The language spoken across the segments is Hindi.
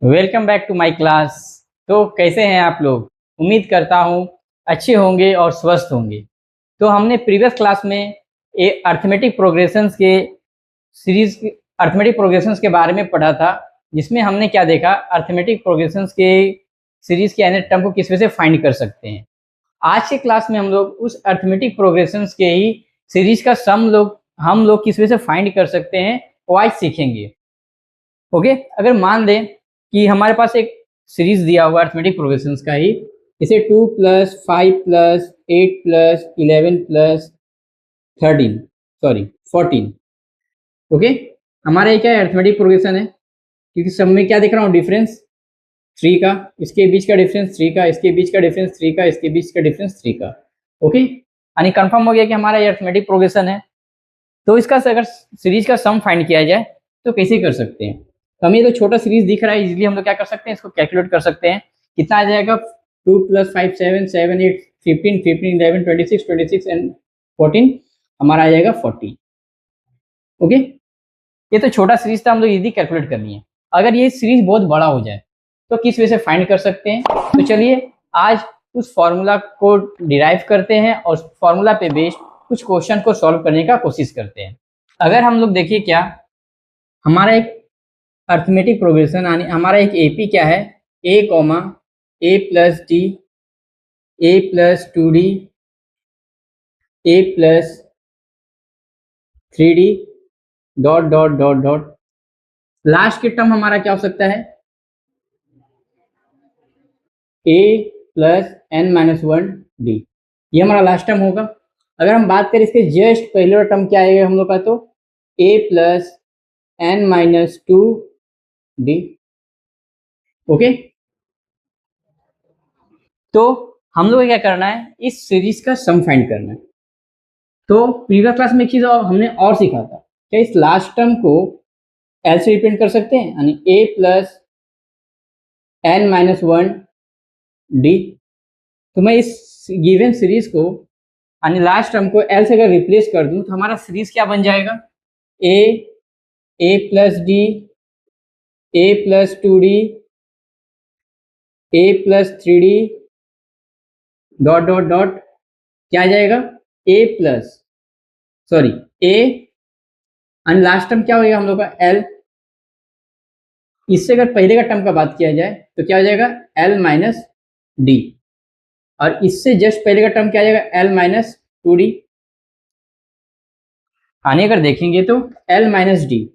Welcome back to my class. तो कैसे हैं आप लोग? उम्मीद करता हूँ अच्छे होंगे और स्वस्थ होंगे। तो हमने प्रीवियस क्लास में अर्थमेटिक प्रोग्रेशंस के सीरीज अर्थमेटिक प्रोग्रेशंस के बारे में पढ़ा था, जिसमें हमने क्या देखा, अर्थमेटिक प्रोग्रेशंस के सीरीज के एनएट टर्म को किस वजह से फाइंड कर सकते हैं। आज के क्लास में हम लोग उस अर्थमेटिक प्रोग्रेशंस के ही सीरीज का हम लोग किस वजह से फाइंड कर सकते हैं वो आज सीखेंगे। ओके, अगर मान लें कि हमारे पास एक सीरीज दिया हुआ अर्थमेटिक प्रोग्रेशंस का ही, इसे 2 + 5 + 8 + 11 + 13 सॉरी 14। ओके, हमारा ये क्या है, अर्थमेटिक प्रोग्रेशन है, क्योंकि सब में क्या दिख रहा हूँ, डिफरेंस 3 का, इसके बीच का डिफरेंस 3 का, इसके बीच का डिफरेंस 3 का, इसके बीच का डिफरेंस 3 का। ओके, यानी कंफर्म हो गया कि हमारा ये अर्थमेटिक प्रोग्रेशन है। तो इसका अगर सीरीज का सम फाइंड किया जाए तो कैसे कर सकते हैं? तो हमें तो छोटा सीरीज दिख रहा है, इजीली हम लोग क्या कर सकते हैं, इसको कैलकुलेट कर सकते हैं। कितना आ जाएगा? 2 + 5 7 7 8 15 15 11 26 26 एंड 14, हमारा आ जाएगा 40। ओके, ये तो छोटा सीरीज था, हम लोग इजीली कैलकुलेट करनी है। अगर ये सीरीज बहुत बड़ा हो जाए तो किस वजह से फाइंड कर सकते हैं? तो चलिए आज उस फॉर्मूला को डिराइव करते हैं और फॉर्मूला पे बेस्ड कुछ क्वेश्चन को सॉल्व करने का कोशिश करते हैं। अगर हम लोग देखिए, क्या हमारा एक अर्थमेटिक प्रोग्रेशन यानी हमारा एक एपी क्या है, a comma a + d a + 2d a + 3d dot dot dot dot, last के टर्म हमारा क्या हो सकता है, a + n-1d, ये हमारा लास्ट टर्म होगा। अगर हम बात करें इसके जस्ट पहले टर्म क्या आएगा हम लोग का, तो a + n-2d। ओके, तो हम लोग क्या करना है, इस सीरीज का सम फाइंड करना है। तो प्रीवियस क्लास में एक चीज और हमने और सीखा था, क्या इस लास्ट टर्म को एल से रिप्रेजेंट कर सकते हैं, यानी a + n-1d। तो मैं इस गिवन सीरीज को यानी लास्ट टर्म को एल से अगर रिप्लेस कर दूं तो हमारा सीरीज क्या बन जाएगा, a + d a + 2d a + 3d dot dot dot, क्या आ जाएगा, a एंड लास्ट टर्म क्या होगा हम लोग का, l। इससे अगर पहले का टर्म का बात किया जाए तो क्या हो जाएगा, l - d, और इससे जस्ट पहले का टर्म क्या आ जाएगा, l - 2d। यानी अगर देखेंगे तो l - d,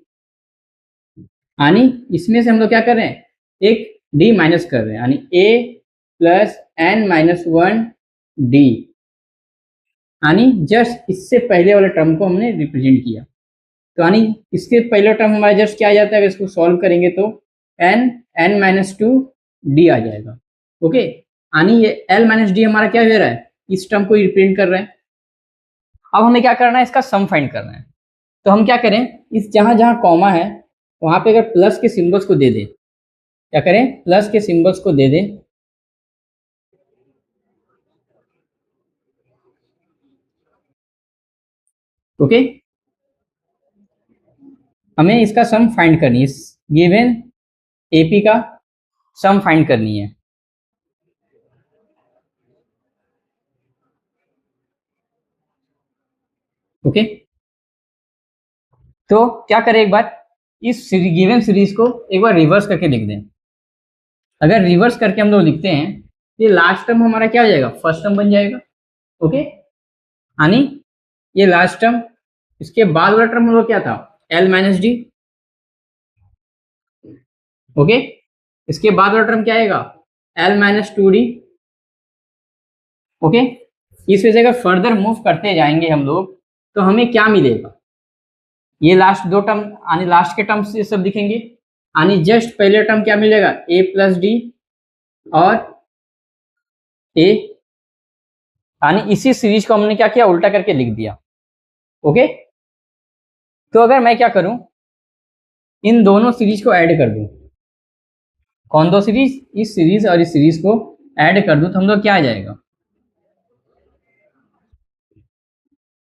यानी इसमें से हम लोग क्या कर रहे हैं, एक d माइनस कर रहे हैं, यानी a + n-1d, यानी जस्ट इससे पहले वाले टर्म को हमने रिप्रेजेंट किया। तो यानी इसके पहले टर्म हमारा जस्ट क्या आ जाता है, अगर इसको सॉल्व करेंगे तो n-2d आ जाएगा। ओके, यानी ये l - d हमारा क्या हो रहा है, इस टर्म को रिप्रेजेंट कर रहा है। अब हमें क्या करना है, इसका सम फाइंड करना है। तो हम क्या करें, इस जहां जहां कॉमा है वहां पे अगर प्लस के सिंबल्स को दे दें, क्या करें, प्लस के सिंबल्स को दे दें। ओके, हमें इसका सम फाइंड करनी है, इस गिवन एपी का सम फाइंड करनी है। ओके, तो क्या करें, एक बार इस गिवन सीरीज को एक बार रिवर्स करके लिख दें। अगर रिवर्स करके हम लोग लिखते हैं, ये लास्ट टर्म हमारा क्या हो जाएगा, फर्स्ट टर्म बन जाएगा। ओके, यानी ये लास्ट टर्म, इसके बाद वाला टर्म हम लोग क्या था, l - d। ओके, इसके बाद वाला टर्म क्या आएगा, l - 2d। ओके, इस वजह से अगर फर्दर मूव करते जाएंगे हम लोग तो हमें क्या मिलेगा, ये लास्ट दो टर्म यानी लास्ट के टर्म्स ये सब दिखेंगे, यानी जस्ट पहले टर्म क्या मिलेगा, a + d और a, यानी इसी सीरीज को हमने क्या किया, उल्टा करके लिख दिया। ओके, तो अगर मैं क्या करूं, इन दोनों सीरीज को ऐड कर दूं, कौन दो सीरीज, इस सीरीज और इस सीरीज को ऐड कर दूं तो हम लोग क्या आ जाएगा,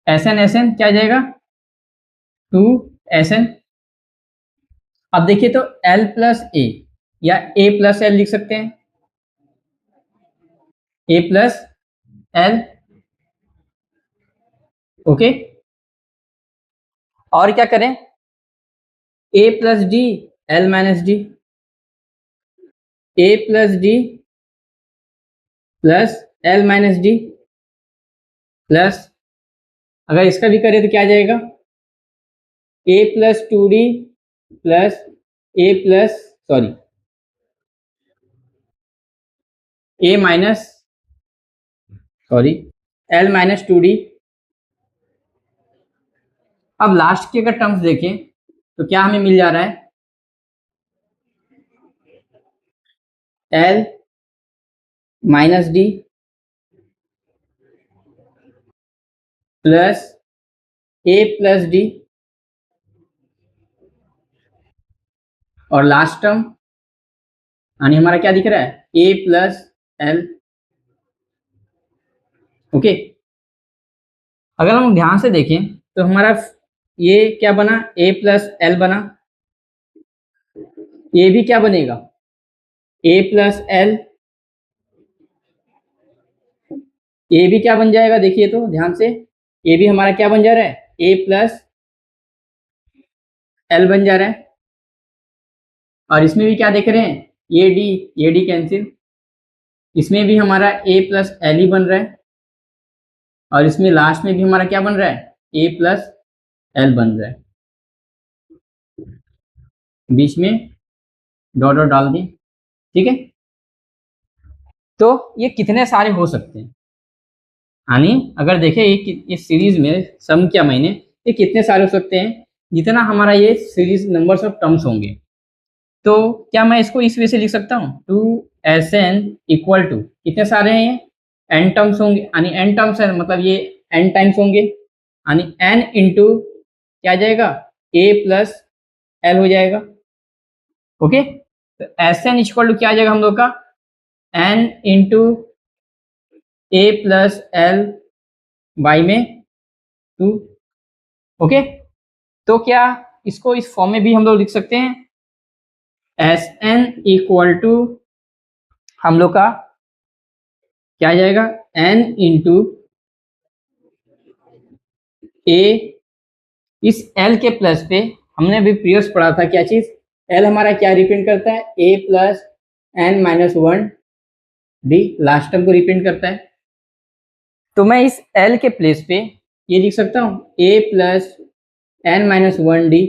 SN क्या आ जाएगा, 2SN। अब देखिए तो l + a, या ए प्लस एल लिख सकते हैं, ए प्लस एल। ओके, और क्या करें, A plus D L minus D, A plus D plus L minus D plus, अगर इसका भी करें तो क्या आ जाएगा, A plus two D plus A plus sorry A minus sorry L minus two D. अब लास्ट के अगर टर्म्स देखें तो क्या हमें मिल जा रहा है, L minus D plus A plus D, और लास्ट टर्म यानी हमारा क्या दिख रहा है, ए प्लस एल। ओके, अगर हम ध्यान से देखें तो हमारा ये क्या बना, ए प्लस एल बना, ये भी क्या बनेगा, ए प्लस एल, ये भी क्या बन जाएगा, देखिए तो ध्यान से, ये भी हमारा क्या बन जा रहा है, ए प्लस एल बन जा रहा है। और इसमें भी क्या देख रहे हैं, ये डी कैंसिल, इसमें भी हमारा ए प्लस एल ही बन रहा है, और इसमें लास्ट में भी हमारा क्या बन रहा है, ए प्लस एल बन रहा है, बीच में डॉट डॉट डाल दी। ठीक है, तो ये कितने सारे हो सकते हैं, यानी अगर देखें इस सीरीज में सम क्या महीने, ये कितने सारे हो सकते हैं, जितना हमारा ये सीरीज नंबर्स ऑफ टर्म्स होंगे। तो क्या मैं इसको इस वे से लिख सकता हूँ, two S N equal to, कितने सारे हैं ये, एन टर्म्स होंगे, यानी एन टर्म्स है मतलब ये एन टाइम्स होंगे, यानी एन इंटू क्या आ जाएगा, ए प्लस एल हो जाएगा। ओके, तो एस एन इक्वल टू क्या आ जाएगा हम लोग का, n into a plus l by में टू। ओके, तो क्या इसको इस फॉर्म में भी हम लोग लिख सकते हैं, एस एन इक्वल टू हम लोग का क्या आ जाएगा, एन इंटू ए, इस एल के प्लस पे हमने अभी प्रीवियस पढ़ा था क्या चीज, एल हमारा क्या रिप्रेजेंट करता है, A plus N minus one D, last term को रिप्रेजेंट करता है। तो मैं इस एल के प्लेस पे ये लिख सकता हूँ, A plus N minus one D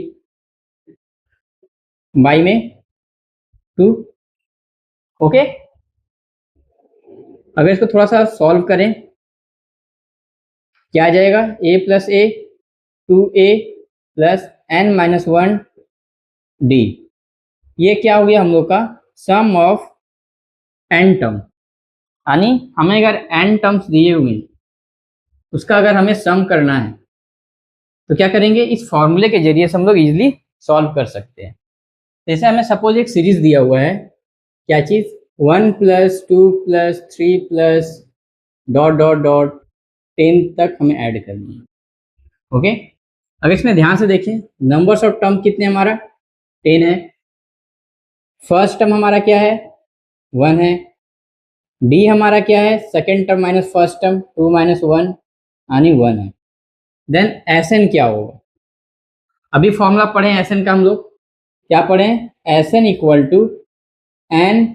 by में टू। ओके, अगर इसको थोड़ा सा सॉल्व करें क्या आ जाएगा, A plus A two A plus N minus one D, ये क्या हो गया हम लोग का सम ऑफ एन टर्म, यानी हमें अगर एन टर्म्स दिए हुए उसका अगर हमें सम करना है तो क्या करेंगे, इस फॉर्मूले के जरिए से हम लोग इजिली सॉल्व कर सकते हैं। जैसे हमें सपोज एक सीरीज दिया हुआ है, क्या चीज़, one plus two plus three plus dot dot dot 10 तक हमें ऐड करनी है। ओके, अगर इसमें ध्यान से देखें नंबर्स ऑफ टर्म कितने हमारा 10 है, फर्स्ट टर्म हमारा क्या है 1 है, डी हमारा क्या है second term minus first term 2 minus 1 यानी 1 है। देन एस एन क्या होगा, अभी फॉर्मूला पढ़े एस एन का हम लोग, क्या पढ़े, S N equal to n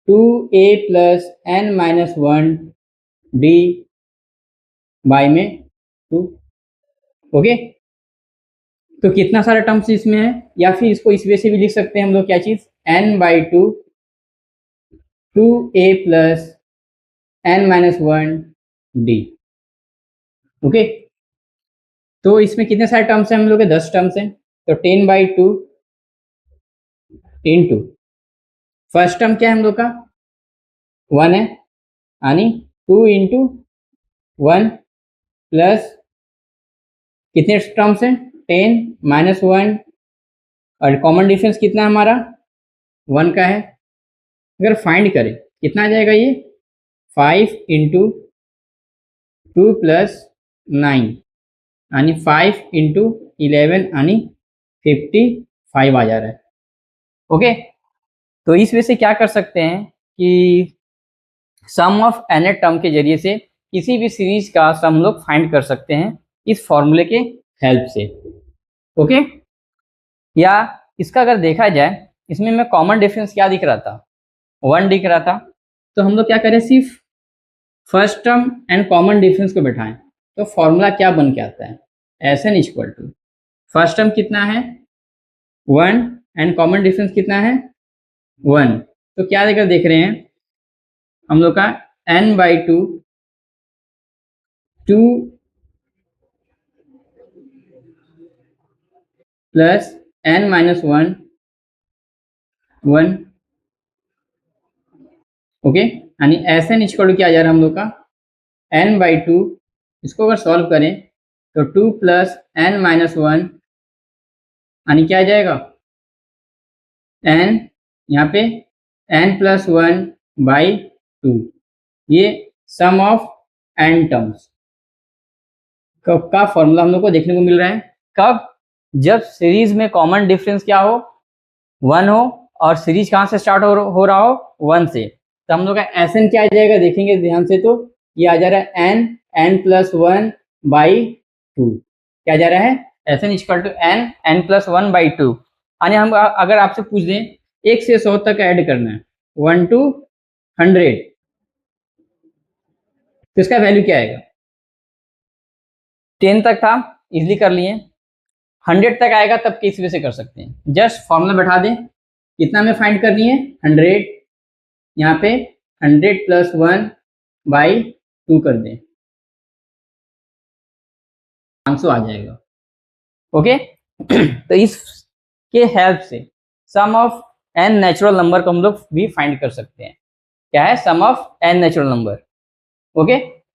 two A plus N minus one D by में टू। ओके, तो कितना सारा टर्म्स इसमें है, या फिर इसको इस वे से भी लिख सकते हैं हम लोग क्या चीज़, N by two two A plus N minus one D. Okay, तो इसमें कितने सारे टर्म्स हैं हम लोग के, 10 टर्म्स हैं, तो 10 by two into first term क्या है हम लोग का 1 है, यानी 2 इंटू 1 प्लस कितने टर्म्स हैं 10 माइनस 1, और कॉमन डिफरेंस कितना है हमारा 1 का है। अगर फाइंड करें कितना आ जाएगा ये 5 इंटू 2 प्लस 9 यानी 5 इंटू 11 यानी 55 आ जा रहा है। ओके, तो इस वजह से क्या कर सकते हैं कि सम ऑफ एन टर्म के जरिए से किसी भी सीरीज का सम लोग फाइंड कर सकते हैं इस फॉर्मूले के हेल्प से। ओके, या इसका अगर देखा जाए, इसमें मैं कॉमन डिफरेंस क्या दिख रहा था, 1 दिख रहा था। तो हम लोग क्या करें, सिर्फ first term and common difference को बैठाएं, तो फॉर्मूला क्या बन के आता है, S N equal to first term कितना है 1 एंड कॉमन डिफरेंस कितना है 1। तो क्या देख रहे हैं हम लोग का n/2 2 प्लस n-1 1। ओके, यानी एस एन इक्वल टू क्या आ जा रहा है हम लोग का n/2, इसको अगर सॉल्व करें तो 2 प्लस n-1 यानी क्या आ जाएगा n, यहाँ पे n+1/2। ये सम ऑफ n टर्म्स का फॉर्मूला हम लोग को देखने को मिल रहा है। कब, जब सीरीज में कॉमन डिफरेंस क्या हो 1 हो, और सीरीज कहाँ से स्टार्ट हो रहा हो 1 से। तो हम लोग का एस एन क्या आ जाएगा, देखेंगे ध्यान से, तो ये आ जा रहा है n+1/2। क्या जा रहा है, S N equal to n+1/2। यानी हम अगर आपसे पूछ दें 1 से 100 तक ऐड करना है 1 to 100, तो इसका वैल्यू क्या आएगा, 10 तक था इजिली कर लिए, 100 तक आएगा तब किस वजह से कर सकते हैं, जस्ट फॉर्मूला बैठा दें, कितना में फाइंड करनी है 100, यहाँ पे 100 + 1/2 कर दें, 500 आ जाएगा। ओके तो इसके हेल्प से सम ऑफ n नेचुरल नंबर को हम लोग भी फाइंड कर सकते हैं। क्या है, sum of n natural number. Okay,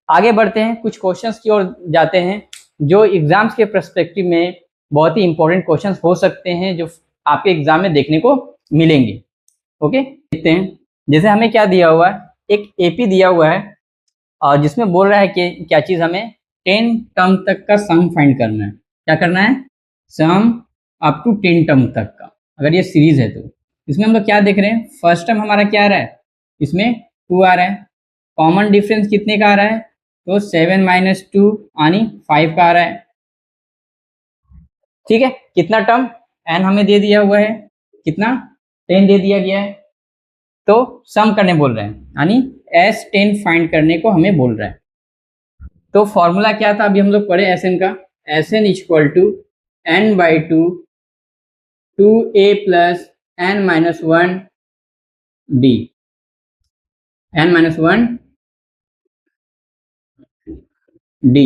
आगे बढ़ते हैं, कुछ क्वेश्चंस की ओर जाते हैं जो एग्जाम्स के पर्सपेक्टिव में बहुत ही इंपॉर्टेंट क्वेश्चंस हो सकते हैं, जो आपके एग्जाम में देखने को मिलेंगे। ओके, देखते हैं। जैसे हमें क्या दिया हुआ है, एक एपी दिया हुआ है और जिसमें बोल रहा है कि क्या चीज़, हमें 10 टर्म तक का सम फाइंड करना है। क्या करना है, सम अप टू 10 टर्म तक का, अगर ये सीरीज है तो। इसमें हम लोग क्या देख रहे हैं, फर्स्ट टर्म हमारा क्या आ रहा है, इसमें 2 आ रहा है, कॉमन डिफरेंस कितने का आ रहा है, तो 7 - 2 यानी 5 का आ रहा है। ठीक है, कितना टर्म n हमें दे दिया हुआ है, कितना 10 दे दिया गया है, तो सम करने बोल रहे हैं, यानी S10 फाइंड करने को हमें बोल रहा है। तो फॉर्मूला क्या था, अभी हम लोग पढ़े Sn का, Sn equal to n/2 2a + n-1 d, n-1 d,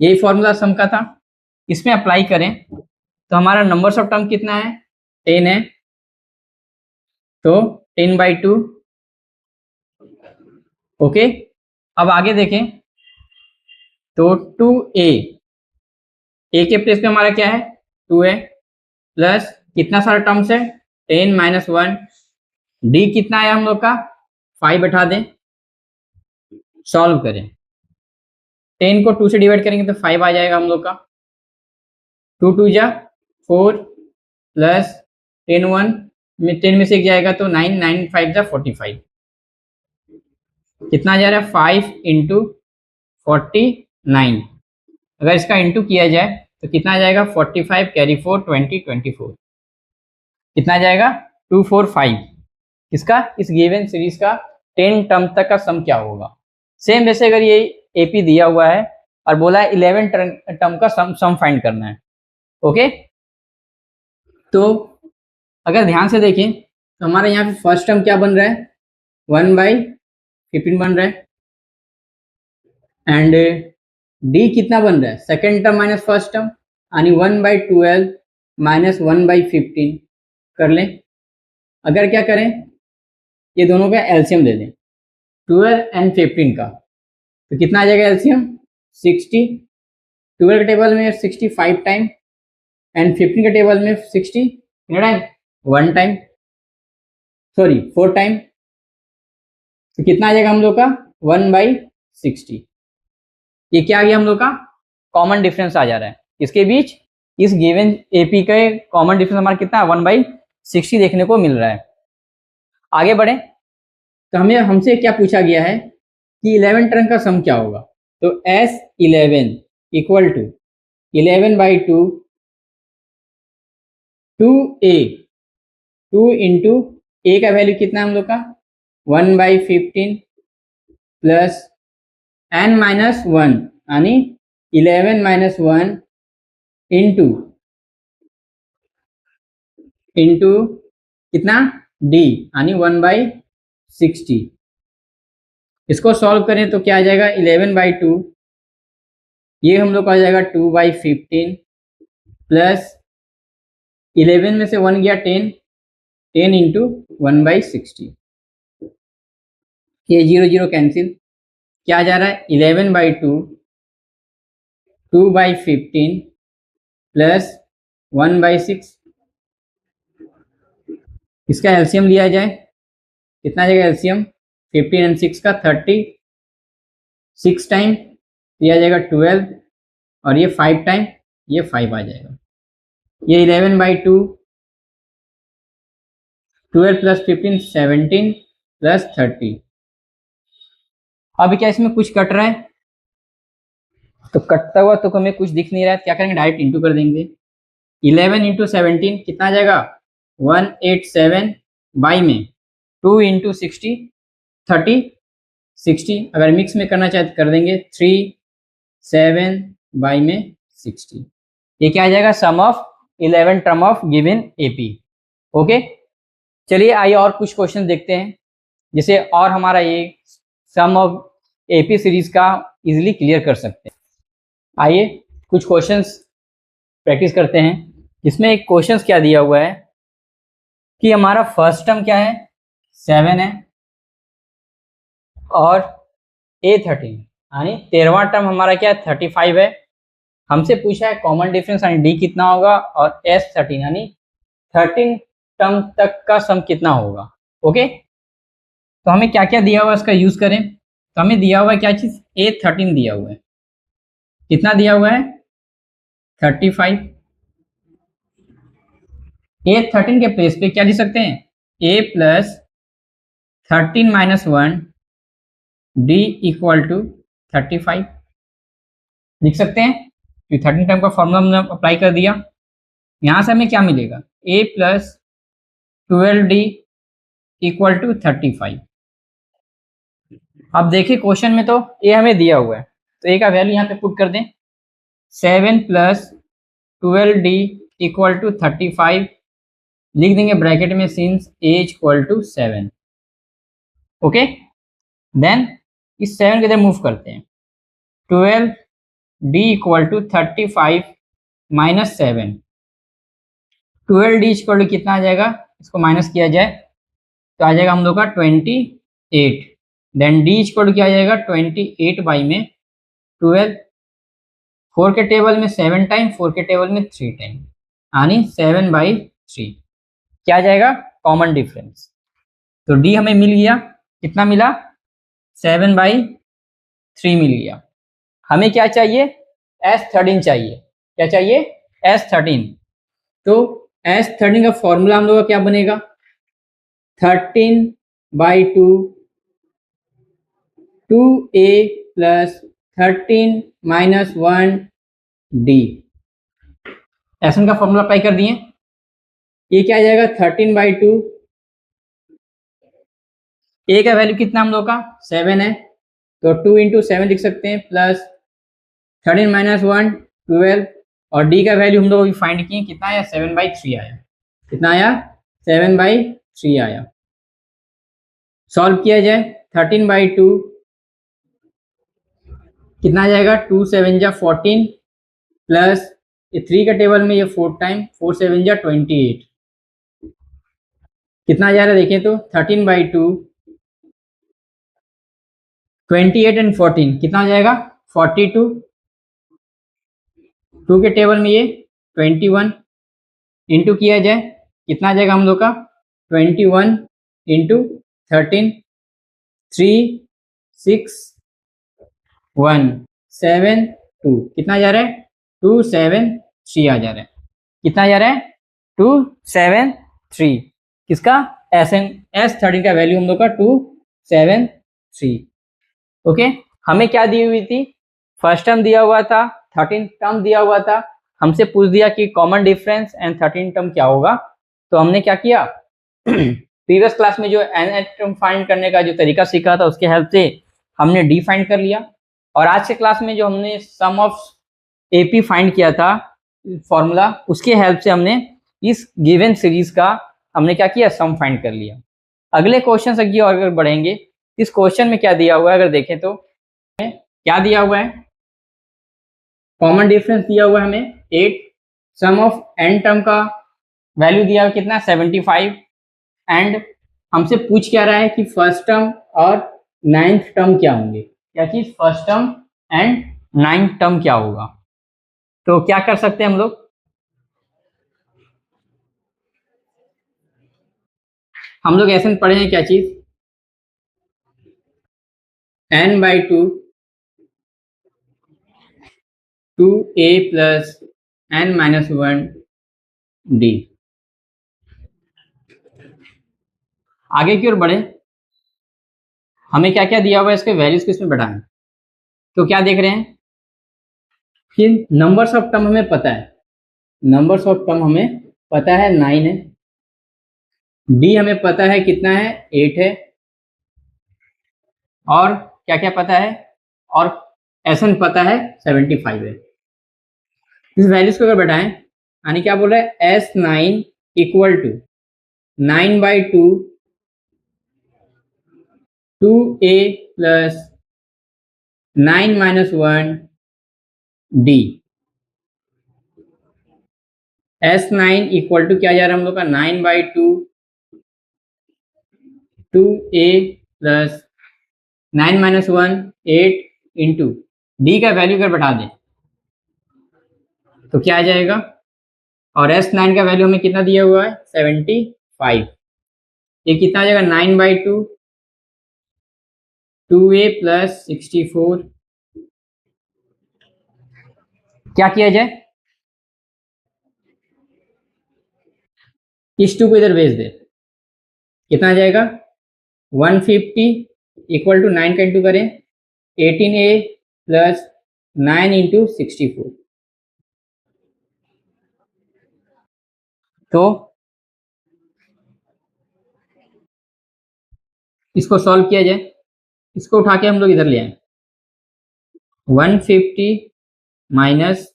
यही फॉर्मूला सम का था। इसमें अप्लाई करें तो हमारा नंबर्स ऑफ टर्म कितना है 10 है, तो 10/2। ओके, अब आगे देखें तो 2a, a के प्लेस पे हमारा क्या है 2 है, प्लस कितना सारा टर्म्स है 10 - 1, d कितना है हम लोग का 5 बैठा दें, सॉल्व करें, 10 को 2 से डिवाइड करेंगे तो 5 आ जाएगा हम लोग का, 2 2 जा 4 प्लस 10 में से 1 जाएगा तो 9 9 5 जा 45, कितना जा रहा है 5 × 49। अगर इसका इंटू किया जाए तो कितना आ जाएगा 45 कैरी 4 20 24, कितना आ जाएगा 245। किसका, इस गिवन सीरीज का 10 टर्म तक का सम क्या होगा। सेम वैसे अगर ये एपी दिया हुआ है और बोला है 11 टर्म का सम फाइंड करना है। ओके, तो अगर ध्यान से देखें तो हमारे यहाँ पे फर्स्ट टर्म क्या बन रहा है 1/15 बन रहा है, एंड डी कितना बन रहा है second term minus first term, यानी 1/12 - 1/15 कर लें। अगर क्या करें, ये दोनों का एलसीएम दे दें 12 और 15 का, तो कितना आ जाएगा एलसीएम 60। 12 के टेबल में 65 टाइम एंड 15 के टेबल में 60 कितना टाइम 1 टाइम, सॉरी 4 टाइम, तो कितना आ जाएगा हम लोग का 1/60। ये क्या आ गया हम लोग का कॉमन डिफरेंस आ जा रहा है इसके बीच, इस गिवन एपी का कॉमन डिफरेंस हमारा कितना है 1/60। 60 देखने को मिल रहा है। आगे बढ़े तो हमसे क्या पूछा गया है कि 11 टर्म का सम क्या होगा। तो S11 equal to 11/2 2a, 2 into ए का वैल्यू कितना है हम लोग का 1/15 प्लस n-1 यानी 11-1 इंटू कितना d यानी 1/60। इसको सॉल्व करें तो क्या आ जाएगा 11/2, ये हम लोग का आ जाएगा 2/15 प्लस 11 में से 1 गया 10, 10 इंटू 1/60, ये 0 0 कैंसिल, क्या जा रहा है 11/2 2/15 प्लस 1/6। इसका एलसीएम लिया जाए कितना आ जाएगा एलसीएम 15 एंड 6 का 30, 6 टाइम दिया जाएगा 12 और ये 5 टाइम ये 5 आ जाएगा। ये 11/2 12 प्लस 15 17 प्लस 30। अब क्या इसमें कुछ कट रहा है तो कटता हुआ तो हमें कुछ दिख नहीं रहा है, क्या करेंगे डायरेक्ट इंटू कर देंगे। 11 इंटू 17 कितना आ जाएगा 187 बाई में 2 इंटू 60 30 60, अगर मिक्स में करना चाहे तो कर देंगे 3 7 बाई में 60। ये क्या आ जाएगा sum of 11 term of given AP. Okay चलिए आइए और कुछ क्वेश्चन देखते हैं जिसे और हमारा ये सम ऑफ एपी सीरीज का इजीली क्लियर कर सकते हैं। आइए कुछ क्वेश्चंस प्रैक्टिस करते हैं जिसमें एक क्वेश्चंस क्या दिया हुआ है कि हमारा फर्स्ट टर्म क्या है 7 है और A13 यानी 13वां टर्म हमारा क्या है 35 है। हमसे पूछा है कॉमन डिफरेंस यानी डी कितना होगा और S13 यानी 13 टर्म तक का सम कितना होगा। ओके तो हमें क्या क्या दिया हुआ है इसका यूज करें तो हमें दिया हुआ है क्या चीज A13 दिया हुआ है, कितना दिया हुआ है 35। A13 के प्लेस पे क्या लिख सकते हैं A plus 13 minus 1 D equal to 35 लिख सकते हैं क्योंकि 13 टर्म का फॉर्मूला हमने अप्लाई कर दिया। यहां से हमें क्या मिलेगा A plus 12D equal to 35। अब देखिए क्वेश्चन में तो A हमें दिया हुआ है तो A का वैल्यू यहाँ पे पुट कर दें 7 प्लस 12D इक्वल टू 35 लिख देंगे ब्रैकेट में since A equal to 7। Okay then इस 7 के इधर मूव करते हैं 12D equal to 35 minus 7, 12D equal to कितना आ जाएगा इसको माइनस किया जाए तो आ जाएगा हम लोग का 28, देन D इक्वल टू क्या आ जाएगा 28 बाई में 12, 4 के टेबल में 7 टाइम 4 के टेबल में 3 टाइम यानी 7/3 क्या आ जाएगा कॉमन डिफरेंस। तो डी हमें मिल गया कितना मिला 7/3 मिल गया। हमें क्या चाहिए S13 चाहिए, क्या चाहिए S13। तो S13 का फॉर्मूला हम लोग का क्या बनेगा 13/2 2a plus 13 minus 1 D। S1 का फॉर्मूला अप्लाई कर दिए, ये क्या आ जाएगा 13/2, ए का वैल्यू कितना हम लोग का 7 है तो 2 इंटू 7 लिख सकते हैं प्लस 13 माइनस 1 12 और डी का वैल्यू हम लोग अभी फाइंड किए कितना आया 7/3 आया, कितना आया 7/3 आया। सॉल्व किया जाए 13/2 कितना आ जाएगा 2 7 जा 14 प्लस ये 3 का टेबल में ये 4 टाइम 4 7 जा 28 कितना जा रहा है देखें तो 13/2 28 एंड 14 कितना हो जाएगा 42, 2 के टेबल में ये 21 इंटू किया जाए कितना आ जाएगा हम लोग का 21 इंटू 13 3 6 1 7 2 कितना जा रहा है 2 7 3 आ जा रहा है, कितना जा रहा है 2 7 3, किसका S13 का वैल्यू हम लोग का 273। ओके, हमें क्या दी हुई थी, फर्स्ट टर्म दिया हुआ था, 13 टर्म दिया हुआ था, हमसे पूछ दिया कि कॉमन डिफरेंस एंड 13 टर्म क्या होगा। तो हमने क्या किया प्रीवियस क्लास में जो एन टर्म फाइंड करने का जो तरीका सीखा था उसके हेल्प से हमने डी फाइंड कर लिया, और आज के क्लास में जो हमने सम ऑफ एपी फाइंड किया था फॉर्मूला, उसके हेल्प से हमने इस गिवन सीरीज का हमने क्या किया, सम फाइंड कर लिया। अगले क्वेश्चन से अगर बढ़ेंगे, इस क्वेश्चन में क्या दिया हुआ है अगर देखें तो क्या दिया हुआ है, कॉमन डिफरेंस दिया हुआ है हमें 8, सम ऑफ एन टर्म का वैल्यू दिया हुआ कितना 75, एंड हमसे पूछ क्या रहा है कि फर्स्ट टर्म और 9th टर्म क्या होंगे, क्या चीज, first term and 9th term क्या होगा। तो क्या कर सकते हैं हम लोग, ऐसे में पढ़े हैं क्या चीज, n/2 2a plus n-1 d। आगे की ओर बढ़े, हमें क्या क्या दिया हुआ है, इसके वैल्यूज किसमें बढ़ाएं। तो क्या देख रहे हैं कि नंबर्स ऑफ टर्म हमें पता है, नंबर्स ऑफ टर्म हमें पता है 9 है, डी हमें पता है कितना है 8 है, और क्या क्या पता है, और एसएन पता है 75 है। इस वैल्यूज को अगर बढ़ाएं, यानी क्या बोल रहा है, S9 equal to 9/2 2a plus 9-1 d। S9 equal to क्या जा रहा है हम लोग का, 9/2 2a प्लस 9-1 8 इंटू डी का वैल्यू अगर बढ़ा दें तो क्या आ जाएगा, और S9 का वैल्यू हमें कितना दिया हुआ है 75, ये कितना आ जाएगा 9/2 2a प्लस 64। क्या किया जाए, इस 2 को इधर भेज दे, कितना आ जाएगा 150 इक्वल टू 9 का इंटू करें 18a प्लस 9 इंटू 64। तो इसको सॉल्व किया जाए, इसको उठा के हम लोग इधर ले आए, 150 minus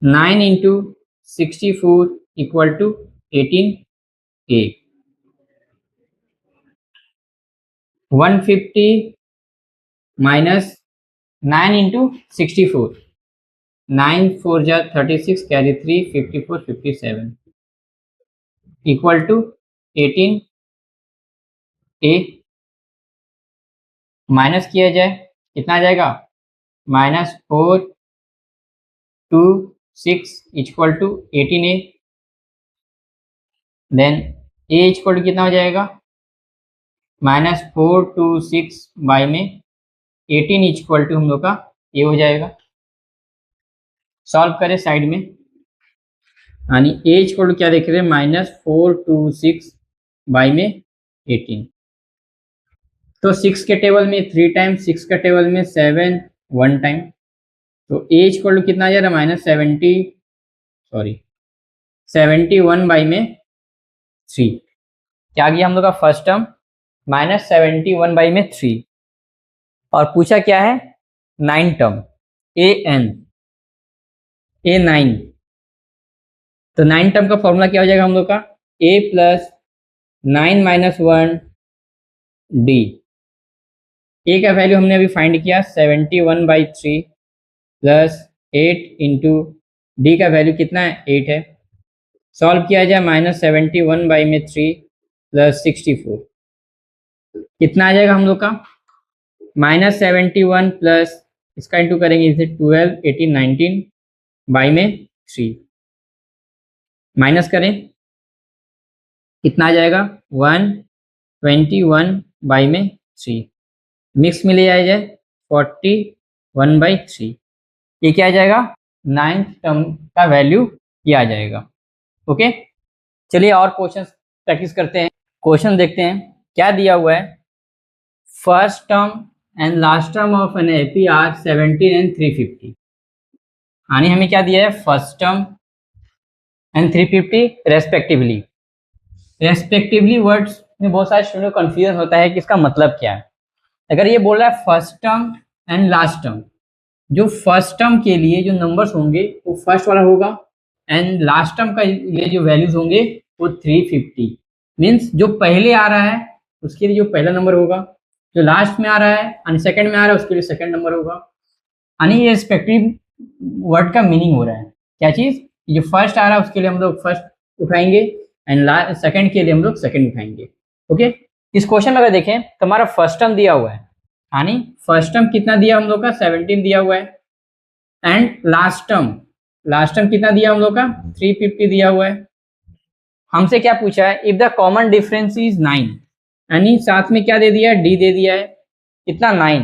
9 into 64 equal to 18a, 150 minus 9 into 64, 9 4 जा 36 carry 3 54 57 equal to 18a, minus किया जाए कितना आ जाएगा -426 equal to 18a, then a equal to कितना हो जाएगा -426 बाई में 18 इक्वल टू हम लोग का ये हो जाएगा। सॉल्व करें साइड में, यानी a इक्वल टू क्या देख रहे हैं -426 बाई में 18। तो 6 के टेबल में 3 टाइम, 6 के टेबल में 7 1 टाइम, तो a इक्वल टू कितना आ जा रहा है -71 बाई में 3। क्या गया हम लोग का फर्स्ट टर्म -71 बाई में 3, और पूछा क्या है 9 टर्म A9। तो 9 टर्म का फॉर्मूला क्या हो जाएगा हम लोग का, a प्लस 9-1 d। a का वैल्यू हमने अभी फाइंड किया 71/3 प्लस 8 इंटू डी का वैल्यू कितना है 8 है। सॉल्व किया जाए -71 बाई में 3 प्लस 64, कितना आ जाएगा हम लोग का -71 प्लस इसका इंटू करेंगे इसे 12 18 19 बाई में 3, माइनस करें कितना आ जाएगा 121 बाई में 3, मिक्स में ले आया जाए 41/3, ये क्या आ जाएगा 9th टर्म का वैल्यू ये आ जाएगा। ओके, चलिए और क्वेश्चन प्रैक्टिस करते हैं। क्वेश्चन देखते हैं क्या दिया हुआ है। First term and last term of an AP are 17 and 350। यानी हमें क्या दिया है, first term and 350 respectively. Respectively words में बहुत सारे स्टूडेंट को कंफ्यूजन होता है कि इसका मतलब क्या है। अगर ये बोल रहा है first term and last term, जो फर्स्ट टर्म के लिए जो नंबर्स होंगे वो फर्स्ट वाला होगा एंड लास्ट टर्म का लिए जो वैल्यूज होंगे वो 350। मीन्स जो पहले आ रहा है उसके लिए जो पहला नंबर होगा, जो लास्ट में आ रहा है यानी सेकंड में आ रहा है उसके लिए सेकंड नंबर होगा। यानी ये रेस्पेक्टिव वर्ड का मीनिंग हो रहा है क्या चीज़, जो फर्स्ट आ रहा है उसके लिए हम लोग फर्स्ट उठाएंगे एंड सेकंड के लिए हम लोग सेकंड उठाएंगे। ओके, इस क्वेश्चन में अगर देखें तो हमारा फर्स्ट टर्म दिया हुआ है, यानी फर्स्ट टर्म कितना दिया हम लोग का 17 दिया हुआ है एंड लास्ट टर्म कितना दिया हम लोग का 350 दिया हुआ है। हमसे क्या पूछा है, if the common difference is 9, यानी साथ में क्या दे दिया है, डी दे दिया है, कितना 9।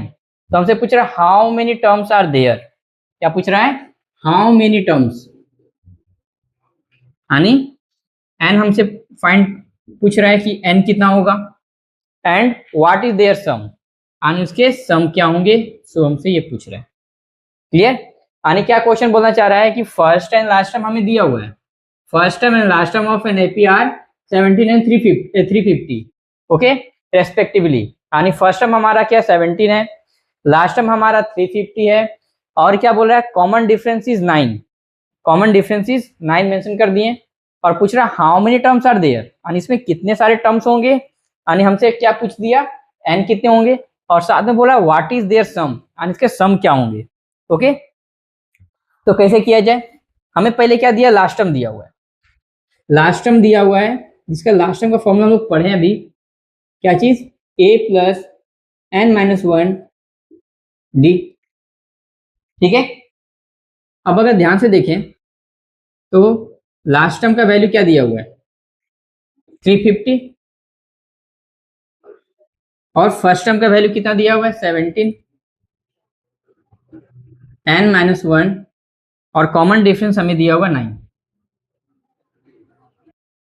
तो हमसे पूछ रहा है how many terms are there, क्या पूछ रहा है, हाउ मेनी टर्म्स, यानी एन हमसे फाइंड पूछ रहा है कि एन कितना होगा and what is their sum, यानी उसके सम क्या होंगे। सो हमसे ये पूछ रहा है। क्लियर, यानी क्या क्वेश्चन बोलना चाह रहा है कि फर्स्ट एंड लास्ट टर्म हमें दिया हुआ है, first term and last term of an AP are 17 and 350 okay respectively. यानी फर्स्ट टर्म हमारा क्या 17 है, लास्ट टर्म हमारा 350 है, और क्या बोल रहा है common difference is 9, common difference is 9 mention कर दिए, और पूछ रहा है how many terms are there, यानी इसमें कितने सारे टर्म्स होंगे, यानी हमसे क्या पूछ दिया एन कितने होंगे, और साथ में बोला व्हाट इज देयर सम, यानी इसके सम क्या होंगे। ओके, तो कैसे किया जाए, हमें पहले क्या दिया, लास्ट टर्म दिया हुआ है, लास्ट टर्म दिया हुआ है जिसका लास्ट टर्म का फॉर्मूला हम लोग पढ़े अभी, क्या चीज, a plus N minus 1 D. ठीक है, अब अगर ध्यान से देखें तो लास्ट टर्म का वैल्यू क्या दिया हुआ है 350, और फर्स्ट टर्म का वैल्यू कितना दिया हुआ है 17 एन माइनस 1, और कॉमन डिफरेंस हमें दिया हुआ 9।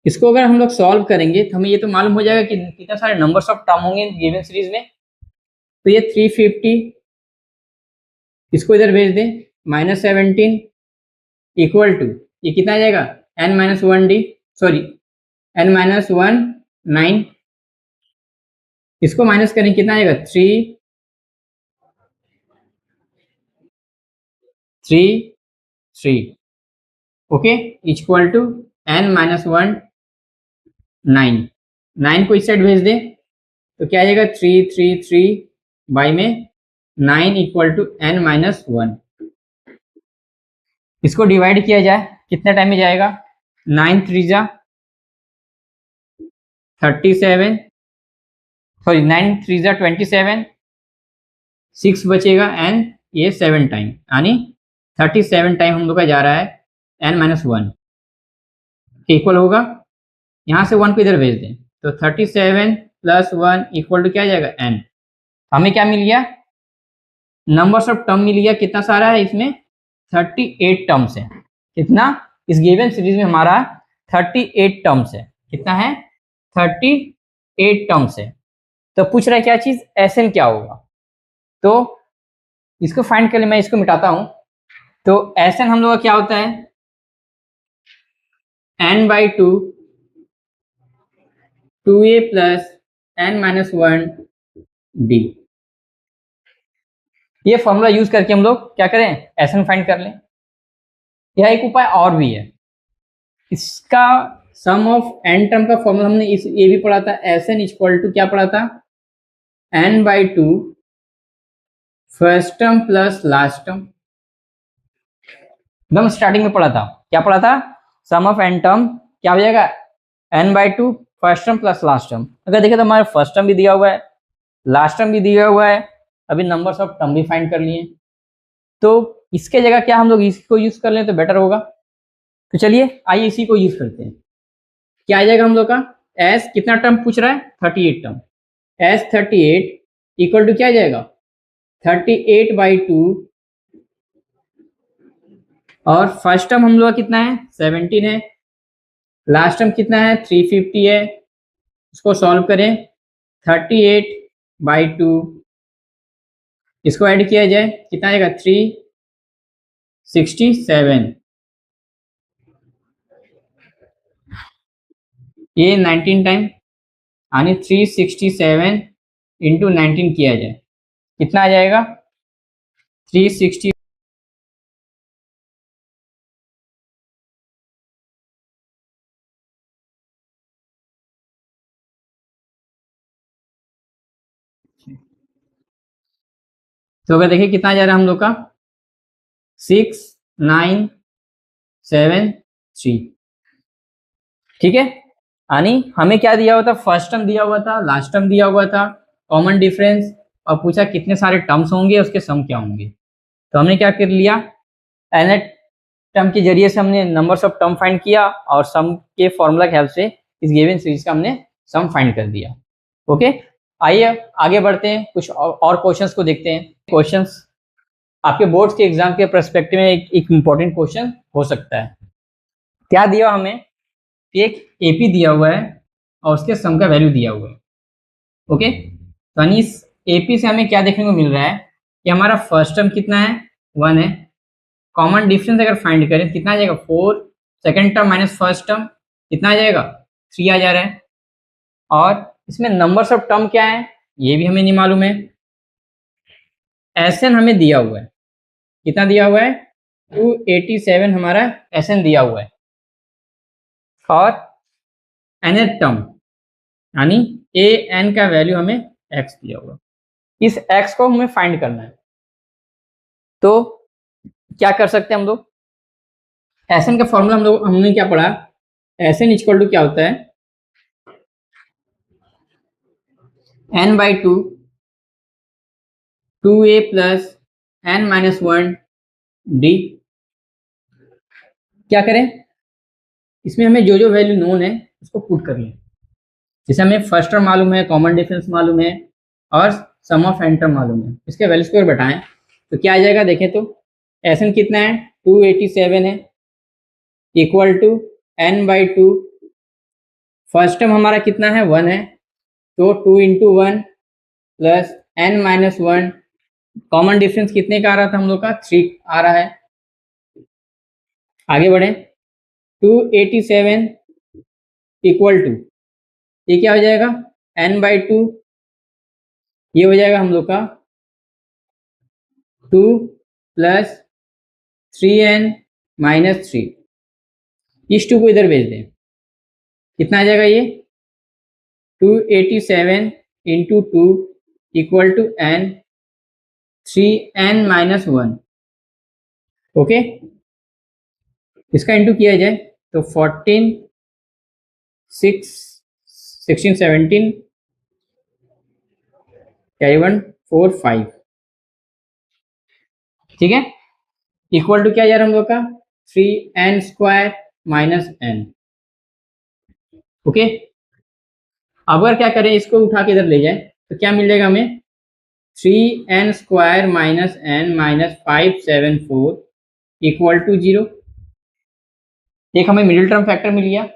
इसको अगर हम लोग सॉल्व करेंगे तो हमें ये तो मालूम हो जाएगा कि कितने सारे नंबर्स ऑफ टर्म होंगे गिवन सीरीज में। तो ये 350 इसको इधर भेज दें, माइनस 17 इक्वल टू ये कितना आ जाएगा n minus 1 D, sorry n minus 1 9, इसको माइनस करें कितना आएगा 3 okay equal to n minus 1 9 को इस साइड भेज दें तो क्या आ जाएगा 3 बाई में 9 इक्वल टू एन माइनस 1। इसको डिवाइड किया जाए कितने टाइम में जाएगा, 9 3 37, सॉरी 9 3 27, 6 बचेगा एन ये 7 टाइम, यानी 37 टाइम हम लोग का जा रहा है एन माइनस 1 इक्वल होगा, यहाँ से 1 को इधर भेज दें तो 37 प्लस 1 इक्वल टू क्या आ जाएगा एन। हमें क्या मिल गया, नंबर्स ऑफ टर्म मिल गया, कितना सारा है इसमें 38 टर्म्स है, कितना इस गिवन सीरीज में हमारा 38 टर्म्स है, कितना है 38 टर्म्स है। तो पूछ रहा है क्या चीज एसएन क्या होगा, तो इसको फाइंड कर ले, मैं इसको मिटाता हूं। तो एसएन हम लोग का क्या होता है n by 2a plus N minus 1 D. ये फॉर्मूला यूज करके हम लोग क्या करें एसएन फाइंड कर लें। यह एक उपाय और भी है, इसका सम ऑफ एन टर्म का फॉर्मूला हमने इस ये भी पढ़ा था, एसएन इक्वल टू क्या पढ़ा था n by 2 first term plus last term, एकदम स्टार्टिंग में पढ़ा था, क्या पढ़ा था सम ऑफ एन टर्म क्या हो जाएगा n by 2 first term plus last term. अगर देखें तो हमारे फर्स्ट टर्म भी दिया हुआ है, लास्ट टर्म भी दिया हुआ है, अभी नंबर्स ऑफ टर्म भी फाइंड कर लिए, तो इसके जगह क्या हम लोग इसको यूज कर लें तो बेटर होगा। तो चलिए आइए इसी को यूज करते हैं। क्या आ जाएगा हम लोग का एस कितना टर्म पूछ रहा है 38 टर्म, एस 38 इक्वल टू क्या आ जाएगा 38 बाई 2, और फर्स्ट टर्म हम लोग का कितना है 17 है, लास्ट टर्म कितना है 350 है, इसको सॉल्व करें 38/2, इसको ऐड किया जाए कितना आएगा 367, ये 19 टाइम यानी 367 इंटू 19 किया जाए कितना आ जाएगा 360। तो अगर देखिए कितना जा रहा है हम लोग का 6973, ठीक है। यानी हमें क्या दिया हुआ था, फर्स्ट टर्म दिया हुआ था, लास्ट टर्म दिया हुआ था, कॉमन डिफरेंस, और पूछा कितने सारे टर्म्स होंगे उसके सम क्या होंगे। तो हमने क्या कर लिया, एनएट टर्म के जरिए से हमने नंबर्स ऑफ टर्म फाइंड किया और सम के फॉर्मूला के हेल्प से इस गिवन सीरीज का हमने सम फाइंड कर दिया। ओके, आइए आगे बढ़ते हैं, कुछ और क्वेश्चंस को देखते हैं। क्वेश्चंस आपके बोर्ड्स के एग्जाम के पर्सपेक्टिव में एक इम्पॉर्टेंट क्वेश्चन हो सकता है। क्या दिया हमें, एक एपी दिया हुआ है और उसके सम का वैल्यू दिया हुआ है। ओके, तो इस एपी से हमें क्या देखने को मिल रहा है कि हमारा फर्स्ट टर्म कितना है 1 है, कॉमन डिफरेंस अगर फाइंड करें कितना आ जाएगा 4, second term minus first term कितना आ जाएगा 3 आ जा रहा है, और इसमें नंबर्स ऑफ टर्म क्या है ये भी हमें नहीं मालूम है। एसएन हमें दिया हुआ है, कितना दिया हुआ है 287 हमारा एसएन दिया हुआ है, और nth टर्म यानी ए एन का वैल्यू हमें x दिया हुआ है, इस x को हमें फाइंड करना है। तो क्या कर सकते हैं हम लोग, एसएन का फॉर्मूला हमने क्या पढ़ा, एसएन इक्वल टू क्या होता है n/2 2a plus n-1 d। क्या करें, इसमें हमें जो जो वैल्यू नोन है उसको पुट कर लें, जैसे हमें फर्स्ट टर्म मालूम है, कॉमन डिफरेंस मालूम है, और सम ऑफ एन टर्म मालूम है, इसके वैल्यूज को बताएं तो क्या आ जाएगा। देखें तो एसएन कितना है 287 है, equal to n/2, first term हमारा कितना है 1 है, तो 2 into 1 plus n-1, common difference कितने का आ रहा था हम लोग का 3 आ रहा है। आगे बढ़े 287 इक्वल टू ये क्या हो जाएगा n/2, ये हो जाएगा हम लोग का 2 प्लस 3n-3, इस 2 को इधर भेज दें कितना आ जाएगा ये 287 into 2 equal to n 3n-1। Okay, इसका इंटू किया जाए तो 14 6 16 17 कैरी 1 4 5, ठीक है, इक्वल टू क्या यार हम लोग का 3n² माइनस n। ओके, अगर क्या करें इसको उठा के इधर ले जाए तो क्या मिल जाएगा हमें 3n² minus n minus 574 equal to 0। एक हमें मिडिल टर्म फैक्टर मिल गया,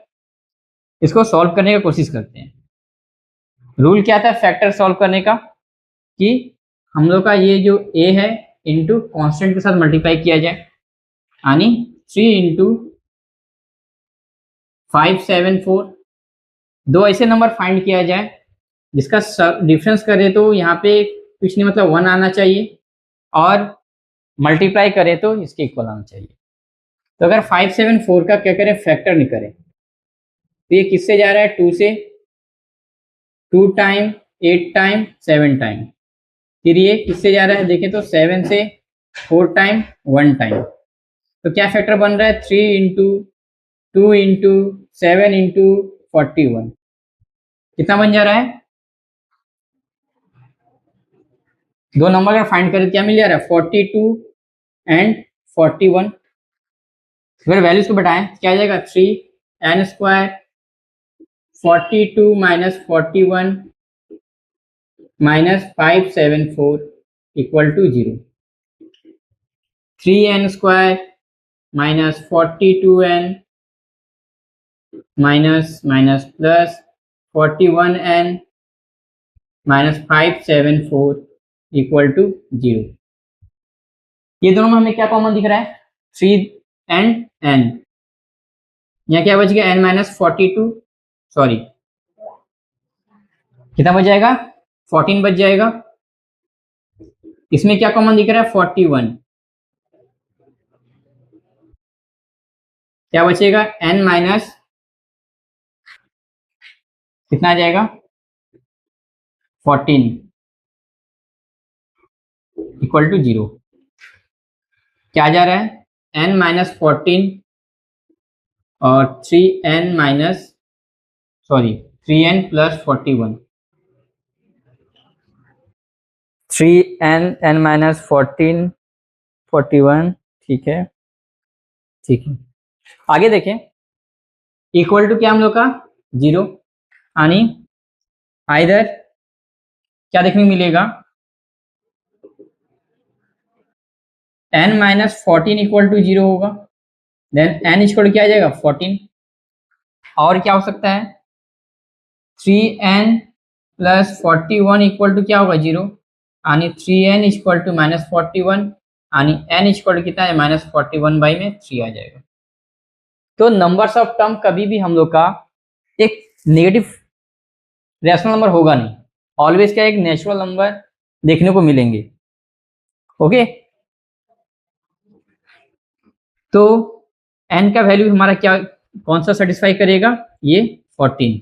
इसको सॉल्व करने की कोशिश करते हैं। रूल क्या था फैक्टर सॉल्व करने का कि हम लोग का ये जो a है इंटू कॉन्स्टेंट के साथ मल्टीप्लाई किया जाए, यानी 3 इंटू 574, दो ऐसे नंबर फाइंड किया जाए जिसका डिफरेंस करें तो यहाँ पे कुछ नहीं मतलब 1 आना चाहिए, और मल्टीप्लाई करें तो इसके इक्वल आना चाहिए। तो अगर 574 का क्या करें फैक्टर नहीं करें तो ये किससे जा रहा है 2 से, 2 टाइम 8 टाइम 7 टाइम, फिर ये किससे जा रहा है देखें तो 7 से 4 टाइम 1 टाइम, तो क्या फैक्टर बन रहा है 3 इंटू 2 इंटू 7 इंटू 41, कितना बन जा रहा है, दो नंबर का फाइंड करें क्या मिल जा रहा है 42 एंड 41। फिर वैल्यूज को बताएं क्या आ जाएगा 3n² 42 minus 41 minus 574 equal to 0, 3n² minus 42n minus minus plus 41n minus 574 equal to 0। ये दोनों में हमें क्या कॉमन दिख रहा है? 3 एंड n। यहाँ क्या बच गया? n माइनस 42, सॉरी कितना बच जाएगा? 14 बच जाएगा। इसमें क्या कॉमन दिख रहा है? 41। क्या बचेगा? n माइनस कितना आ जाएगा? 14 इक्वल टू 0। क्या जा रहा है? n माइनस 14 और 3n minus sorry 3n plus 41, 3n n minus 14 41। ठीक है, ठीक है। आगे देखें, इक्वल टू क्या हम लोग का? 0। यानी आइदर क्या देखने को मिलेगा? n माइनस 14 इक्वल टू 0 होगा, देन n इक्वल क्या आ जाएगा? 14। और क्या हो सकता है? 3n प्लस 41 इक्वल टू क्या होगा? 0। यानी 3n इक्वल टू माइनस 41, यानी n इक्वल टू कितना है? माइनस 41 बाई में 3 आ जाएगा। तो नंबर्स ऑफ टर्म कभी भी हम लोग का एक नेगेटिव रैशनल नंबर होगा नहीं, ऑलवेज क्या एक नेचुरल नंबर देखने को मिलेंगे। ओके, तो n का वैल्यू हमारा क्या, कौन सा सेटिस्फाई करेगा? ये 14।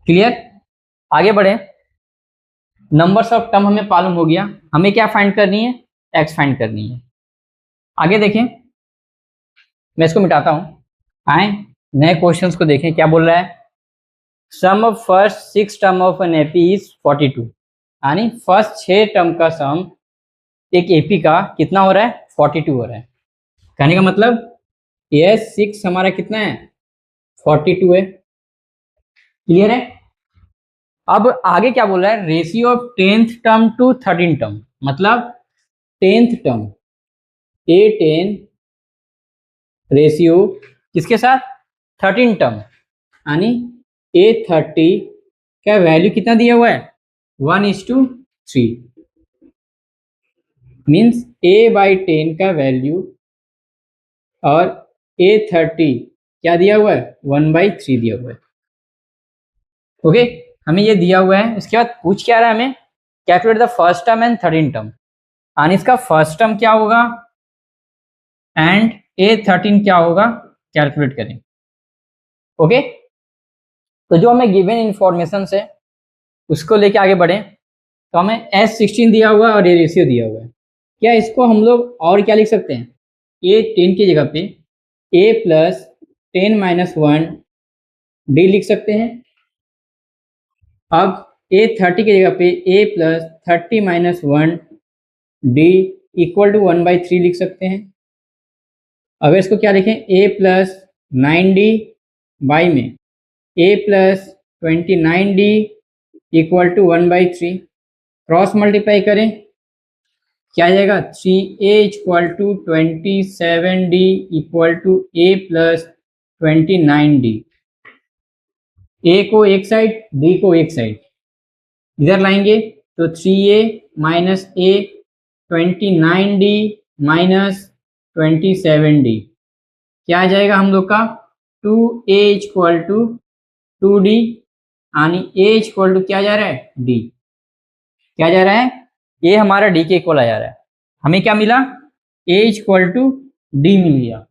क्लियर? आगे बढ़े, नंबर्स ऑफ टर्म हमें मालूम हो गया, हमें क्या फाइंड करनी है? x फाइंड करनी है। आगे देखें, मैं इसको मिटाता हूं, आए नए क्वेश्चंस को देखें क्या बोल रहा है। Sum of first 6 term of an AP is 42, यानी फर्स्ट 6 टर्म का सम एक एपी का कितना हो रहा है? 42 हो रहा है। कहने का मतलब ये 6 हमारा कितना है? 42 है। क्लियर है? अब आगे क्या बोल रहा है? Ratio of 10th term to 13th term, मतलब 10th टर्म A10 रेशियो किसके साथ? 13 टर्म, यानी A30 का वैल्यू कितना दिया हुआ है? 1:3, मीन्स A/10 का वैल्यू और A30 क्या दिया हुआ है? 1/3 दिया हुआ है। ओके, हमें ये दिया हुआ है। इसके बाद पूछ क्या रहा है हमें? Calculate the first term and 13 term, यानी इसका फर्स्ट टर्म क्या होगा एंड A13 क्या होगा, कैलकुलेट करें। ओके, तो जो हमें गिवन इंफॉर्मेशन है उसको लेके आगे बढ़े। तो हमें S16 दिया हुआ है और ये रेशियो दिया हुआ है। क्या इसको हम लोग और क्या लिख सकते हैं? A10 की जगह पे A प्लस 10 माइनस 1 D लिख सकते हैं। अब A30 की जगह पे A plus 30 minus 1 D equal to 1/3 लिख सकते हैं। अगर इसको क्या लिखें? A प्लस 9D बाई में A plus 29D equal to 1/3, cross multiply करें, क्या आ जाएगा? 3A equal to 27D equal to A plus 29D। A को एक साइड, D को एक साइड, इधर लाएंगे तो 3A minus A 29D minus 27D क्या आ जाएगा हम लोग का? 2A इक्वल टू 2D, यानी A इक्वल टू क्या जा रहा है? D। क्या जा रहा है? A हमारा D के इक्वल आ जा रहा है। हमें क्या मिला? A इक्वल टू D मिल गया।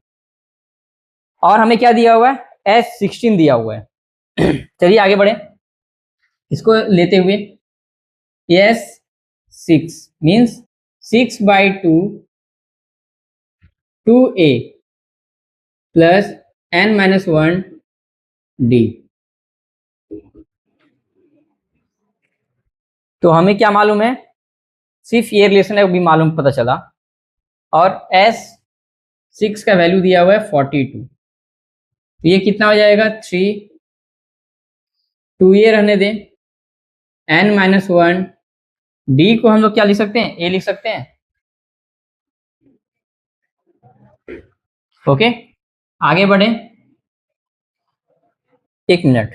और हमें क्या दिया हुआ है? S16 दिया हुआ है। चलिए आगे बढ़े, इसको लेते हुए S6 means 6/2 2A plus n minus 1 D। तो हमें क्या मालूम है? सिर्फ ये रिलेशन है भी मालूम पता चला, और S6 का वैल्यू दिया हुआ है 42। तो ये कितना हो जाएगा? 3 2A रहने दें, n माइनस 1 D को हम लोग क्या लिख सकते हैं? A लिख सकते हैं। ओके, आगे बढ़े, एक मिनट,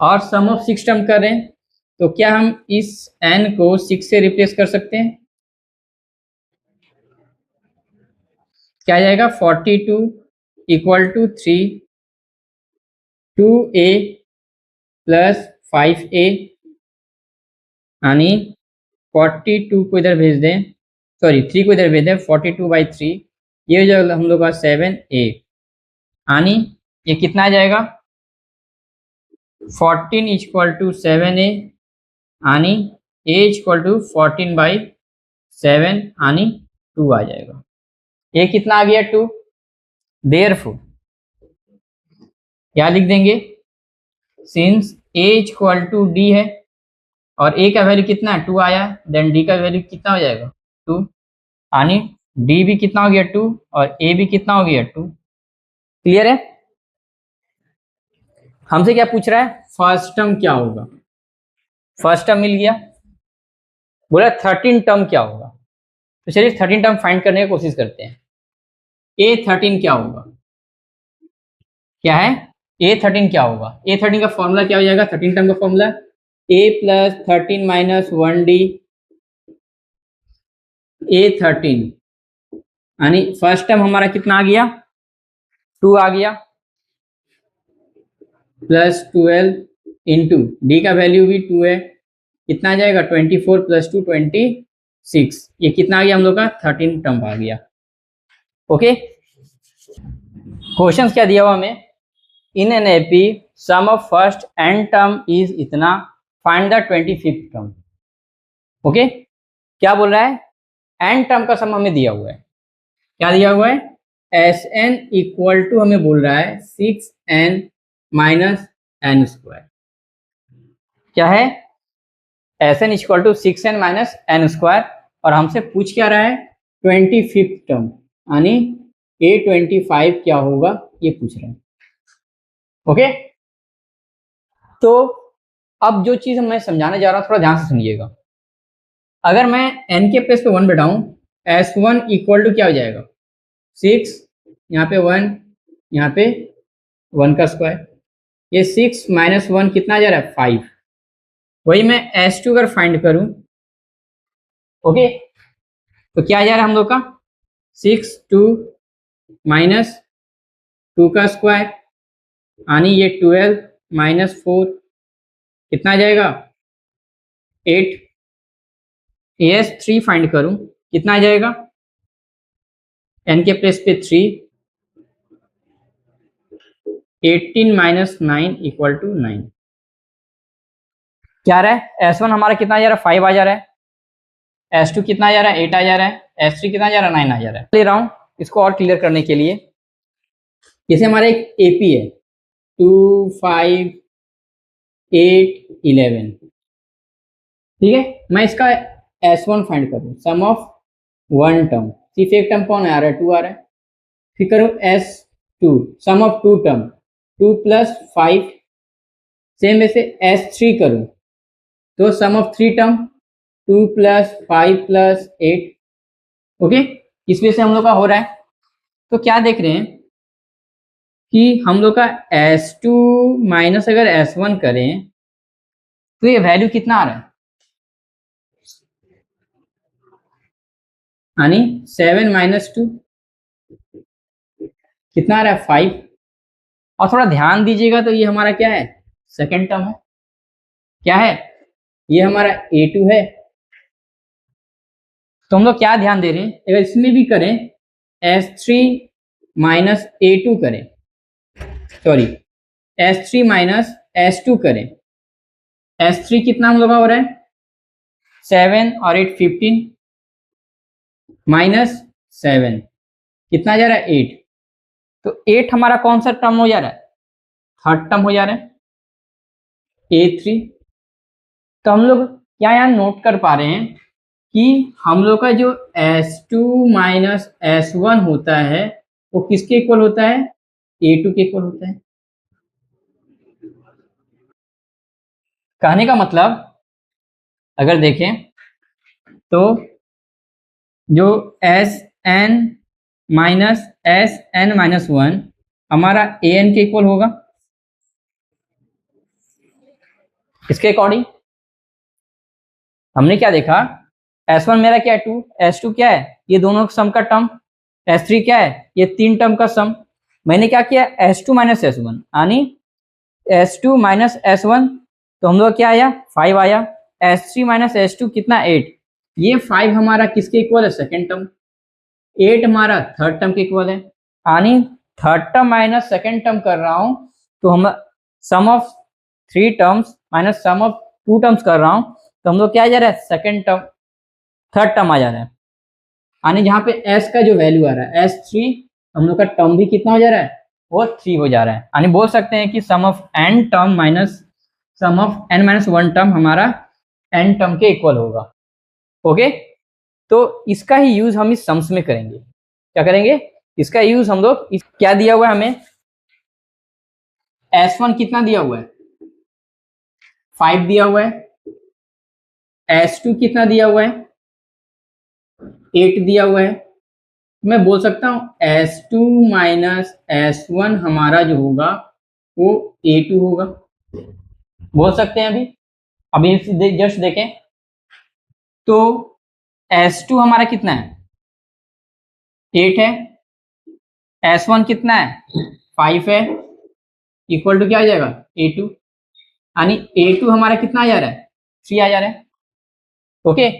और सम ऑफ 6 टर्म कर रहे हैं, तो क्या हम इस n को 6 से रिप्लेस कर सकते हैं? क्या आ जाएगा? 42 equal to 3, 2a plus 5a, यानी 42 को इधर भेज दें, सॉरी 3 को इधर भेज दें, 42/3, ये हो जाएगा हम लोग का 7a, यानी ये कितना आ जाएगा? 14 इक्वल टू 7a, यानी a इक्वल टू 14/7, यानी 2 आ जाएगा। ये कितना आ गया? 2। देयरफॉर क्या लिख देंगे? Since a equal to d है और a का वैल्यू कितना है? 2 आया, देन d का वैल्यू कितना हो जाएगा? 2, यानी d भी कितना हो गया? 2, और a भी कितना हो गया? 2। क्लियर है? हमसे क्या पूछ रहा है? फर्स्ट टर्म क्या होगा? फर्स्ट टर्म मिल गया, बोला 13 टर्म क्या होगा? तो चलिए 13 टर्म फाइंड करने की कोशिश करते हैं। A13 क्या होगा? क्या है? A13 क्या होगा? A13 का फॉर्मूला क्या हो जाएगा? 13 टर्म का formula a plus 13 minus 1d, A13, यानी फर्स्ट टर्म हमारा कितना आ गया? 2 आ गया, प्लस 12 इंटू डी का वैल्यू भी 2 है, कितना आ जाएगा? 24 प्लस 2 26, ये कितना आ गया हम लोग का? 13 टर्म आ गया। ओके, क्वेश्चन क्या दिया हुआ हमें? In an AP sum of first N term is इतना, find the 25th term. Okay, क्या बोल रहा है? एन टर्म का सम हमें दिया हुआ है, क्या दिया हुआ है? एस एन इक्वल टू हमें बोल रहा है 6n माइनस एन स्क्वायर। क्या है? S N equal to 6n minus n square, और हमसे पूछ क्या रहा है? 25th टर्म, यानी A25 क्या होगा, ये पूछ रहे हैं। ओके, तो अब जो चीज मैं समझाने जा रहा हूं थोड़ा ध्यान से सुनिएगा। अगर मैं n के प्लेस पे 1 बैठाऊं, S1 इक्वल टू क्या हो जाएगा? 6, यहाँ पे 1, यहाँ पे 1 का स्क्वायर, ये 6 माइनस 1 कितना आ जा रहा है? 5। वही मैं S2 अगर फाइंड करूं, ओके, तो क्या आ जा रहा है हम लोग का? 6 2 माइनस 2 का स्क्वायर, यानी ये 12 माइनस 4 कितना आ जाएगा? 8। AS3 फाइंड करूं, कितना आ जाएगा? n के प्लेस पे 3, 18 माइनस 9 इक्वल टू 9। क्या आ रहा है? S1 हमारा कितना आ जा रहा है? 5 आ जा रहा है, S2 कितना आ जा रहा है? 8 आ जा रहा है, S3 कितना आ जा रहा है? 9 आ जा रहा है। ले रहा हूं इसको और क्लियर करने के लिए, जैसे हमारा एक AP है 2 5 8 11, ठीक है, मैं इसका S1 फाइंड करूँ, सम ऑफ 1 टर्म, सिर्फ एक टर्म कौन आ रहा है? 2 आ रहा है। फिर करूँ S2, sum of 2 term, 2 plus 5, same वैसे S3 करूँ तो sum of 3 term, 2 plus 5 plus 8। Okay, इस वजह से हम लोग का हो रहा है। तो क्या देख रहे हैं कि हम लोग का S2 माइनस अगर S1 करें तो ये वैल्यू कितना आ रहा है? यानी 7 माइनस 2 कितना आ रहा है? 5। और थोड़ा ध्यान दीजिएगा तो ये हमारा क्या है? सेकेंड टर्म है। क्या है? ये हमारा A2 है। तो हम लोग क्या ध्यान दे रहे हैं, अगर इसमें भी करें S3 माइनस A2 करें, सॉरी S3 माइनस S2 करें, S3 कितना हम लोग का हो रहा है? 7 और 8 15 माइनस 7 कितना जा रहा है? 8। तो 8 हमारा कौन सा टर्म हो जा रहा है? थर्ड टर्म हो जा रहा है, A3। तो हम लोग क्या यहाँ नोट कर पा रहे हैं कि हम लोग का जो S2 माइनस S1 होता है वो किसके इक्वल होता है? A2 के इक्वल होता है। कहने का मतलब अगर देखें तो जो Sn माइनस Sn माइनस 1 हमारा An के इक्वल होगा, इसके अकॉर्डिंग हमने क्या देखा, S1 मेरा क्या है 2, S2 क्या है ये दोनों सम का टर्म, S3 क्या है ये 3 टर्म का सम। मैंने क्या किया S2 माइनस S1 यानी S2 माइनस S1, तो हम लोग क्या आया 5 आया। S3 माइनस S2 कितना 8, ये 5 हमारा किसके इक्वल है सेकेंड टर्म, 8 हमारा थर्ड टर्म के इक्वल है, यानी third term minus second term कर रहा हूं तो हम sum of 3 terms minus sum of 2 terms कर रहा हूं, तो हम लोग क्या आ जा रहा है सेकेंड टर्म थर्ड टर्म आ जा रहा है, यानी जहाँ पे S का जो वैल्यू आ रहा है S3, हम लोग का टर्म भी कितना हो जा रहा है वो 3 हो जा रहा है, यानी बोल सकते हैं कि sum of n term minus sum of n minus 1 term हमारा n टर्म के इक्वल होगा। ओके, तो इसका ही यूज हम इस सम्स में करेंगे। क्या करेंगे, इसका यूज हम लोग क्या दिया हुआ है हमें, S1 कितना दिया हुआ है 5 दिया हुआ है, S2 कितना दिया हुआ है 8 दिया हुआ है, मैं बोल सकता हूं S2 माइनस S1 हमारा जो होगा वो A2 होगा, बोल सकते हैं। अभी जस्ट देखें तो S2 हमारा कितना है 8 है, S1 कितना है 5 है, इक्वल टू क्या आ जाएगा A2, यानी A2 हमारा कितना आ जा रहा है 3 आ जा रहा है। ओके,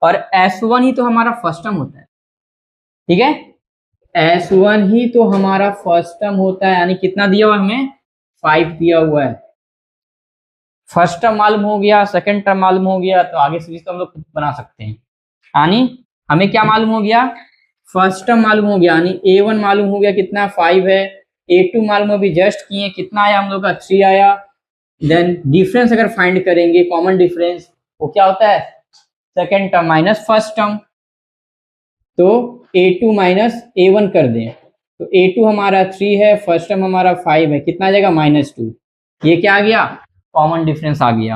और S1 ही तो हमारा फर्स्ट टर्म होता है, ठीक है, S1 ही तो हमारा फर्स्ट टर्म होता है, यानी कितना दिया हुआ हमें 5 दिया हुआ है। फर्स्ट टर्म मालूम हो गया, सेकंड टर्म मालूम हो गया, तो आगे सीरीज तो हम लोग खुद बना सकते हैं, यानी हमें क्या मालूम हो गया फर्स्ट टर्म मालूम हो गया, यानी A1 मालूम हो गया कितना 5 है, A2 मालूम अभी जस्ट किए कितना आया हम लोग का 3 आया। देन डिफरेंस अगर फाइंड करेंगे कॉमन डिफरेंस वो क्या होता है second term minus first term, तो A2 माइनस A1 कर दें तो A2 हमारा 3 है, फर्स्ट टर्म हमारा 5 है, कितना आ जाएगा -2, ये क्या आ गया कॉमन डिफरेंस आ गया।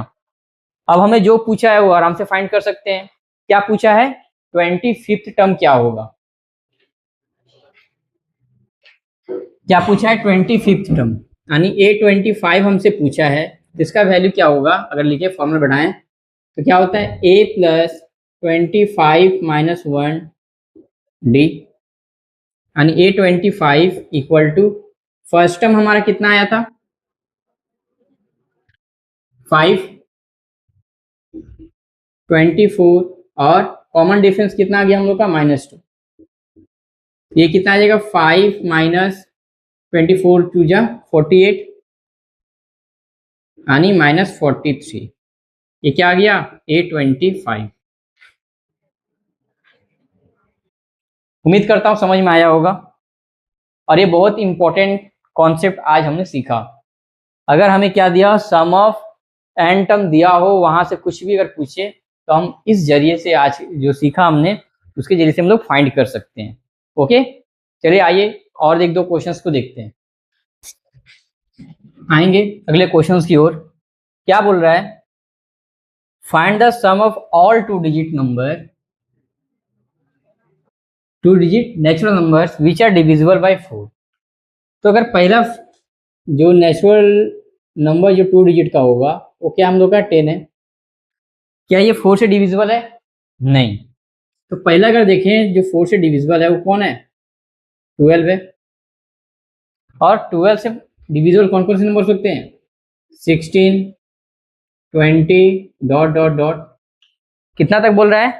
अब हमें जो पूछा है वो आराम से फाइंड कर सकते हैं। क्या पूछा है 25th टर्म क्या होगा, क्या पूछा है 25th टर्म, यानी A25 हमसे पूछा है, इसका वैल्यू क्या होगा अगर लिखे फॉर्मूला बढ़ाएं तो क्या होता है A प्लस 25 माइनस 1 डी, यानी A25 equal to first term हमारा कितना आया था 5, 24 और कॉमन डिफरेंस कितना आ गया हम लोग का -2, ये कितना आ जाएगा 5 माइनस 24 टू जा 48 यानी -43, ये क्या आ गया A25। उम्मीद करता हूं समझ में आया होगा, और ये बहुत इंपॉर्टेंट कॉन्सेप्ट आज हमने सीखा। अगर हमें क्या दिया सम ऑफ n टर्म दिया हो, वहां से कुछ भी अगर पूछे तो हम इस जरिए से आज जो सीखा हमने उसके जरिए से हम लोग फाइंड कर सकते हैं। ओके, चलिए आइए और एक दो क्वेश्चंस को देखते हैं, आएंगे अगले क्वेश्चंस की ओर। क्या बोल रहा है find the sum of all 2 digit number 2 digit natural numbers which are divisible by 4। तो अगर पहला जो नेचुरल नंबर जो 2 डिजिट का होगा वो क्या हम लोग का 10 है, क्या ये 4 से डिविजिबल है, नहीं। तो पहला अगर देखें जो 4 से डिविजिबल है वो कौन है 12 है, और 12 से डिविजिबल कौन कौन से नंबर हो सकते हैं 16, 20 डॉट डॉट डॉट, कितना तक बोल रहा है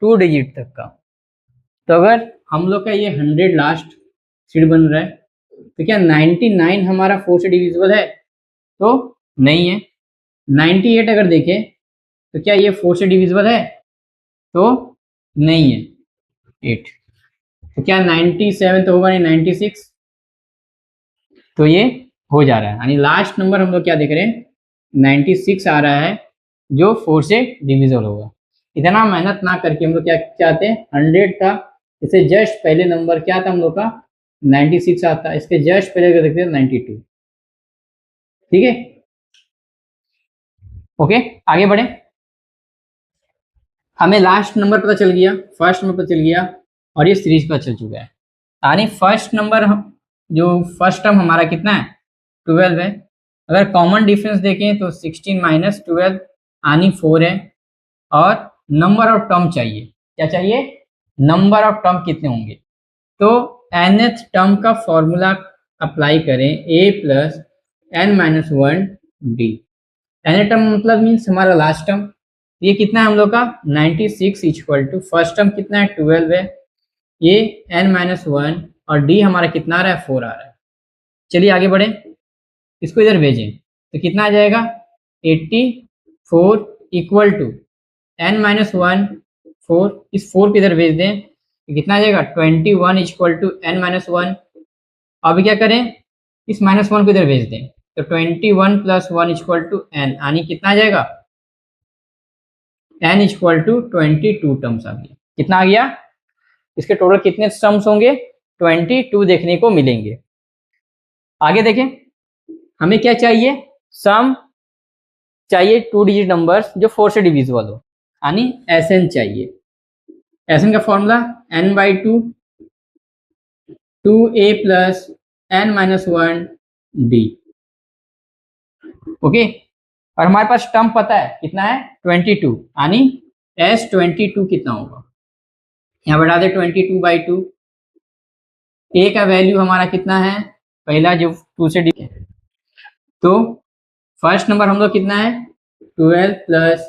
2 डिजिट तक का। तो अगर हम लोग का ये 100 लास्ट सीड बन रहा है तो क्या 99 हमारा 4 से डिविजिबल है, तो नहीं है। 98 अगर देखें तो क्या ये 4 से डिविजिबल है, तो नहीं है 8। तो क्या 97 तो होगा नहीं 96, तो ये हो जा रहा है, यानी लास्ट नंबर हम लोग क्या देख रहे हैं 96 आ रहा है जो 4 से डिविजिबल होगा। इतना मेहनत ना करके हम लोग क्या चाहते हैं 100 था, इससे जस्ट पहले नंबर क्या था हम लोग का 96 आता, इसके जस्ट पहले देखते हैं 92। ठीक है, ओके आगे बढ़े। हमें लास्ट नंबर पता चल गया, फर्स्ट नंबर पता चल गया, और ये सीरीज पता चल चुका है, यानी फर्स्ट नंबर जो फर्स्ट टर्म हमारा कितना है 12 है, अगर कॉमन डिफरेंस देखें तो 16 माइनस 12 यानी 4 है। और नंबर ऑफ टर्म चाहिए, क्या चाहिए, नंबर ऑफ टर्म कितने होंगे। तो nth टर्म का फॉर्मूला अप्लाई करें, a plus N minus one D. nth term मतलब मीन्स हमारा लास्ट टर्म, ये कितना है हम लोग का 96 इक्वल टू फर्स्ट टर्म कितना है 12 है, ये n माइनस वन और d हमारा कितना आ रहा है 4 आ रहा है। चलिए आगे बढ़े, इसको इधर भेजें तो कितना आ जाएगा 84 equal to n minus one 4, इस 4 को इधर भेज दें तो कितना आ जाएगा 21 equal to n minus one. अब क्या करें, इस माइनस वन को इधर भेज दें तो 21 plus one equal to n, यानी कितना आ जाएगा n इक्वल टू 22 टर्म्स आ गया। कितना आ गया, इसके टोटल कितने टर्म्स होंगे 22 देखने को मिलेंगे। आगे देखें, हमें क्या चाहिए, सम चाहिए 2 डिजिट नंबर्स जो 4 से डिविजिबल हो, यानी Sn चाहिए। Sn का formula n by two 2a plus n minus one D. Okay, और हमारे पास टर्म पता है कितना है 22, यानी S22 कितना होगा, यहाँ बढ़ा दे 22 बाई टू। ए का वैल्यू हमारा कितना है, पहला जो 2 से डी, तो फर्स्ट नंबर हम लोग कितना है 12 प्लस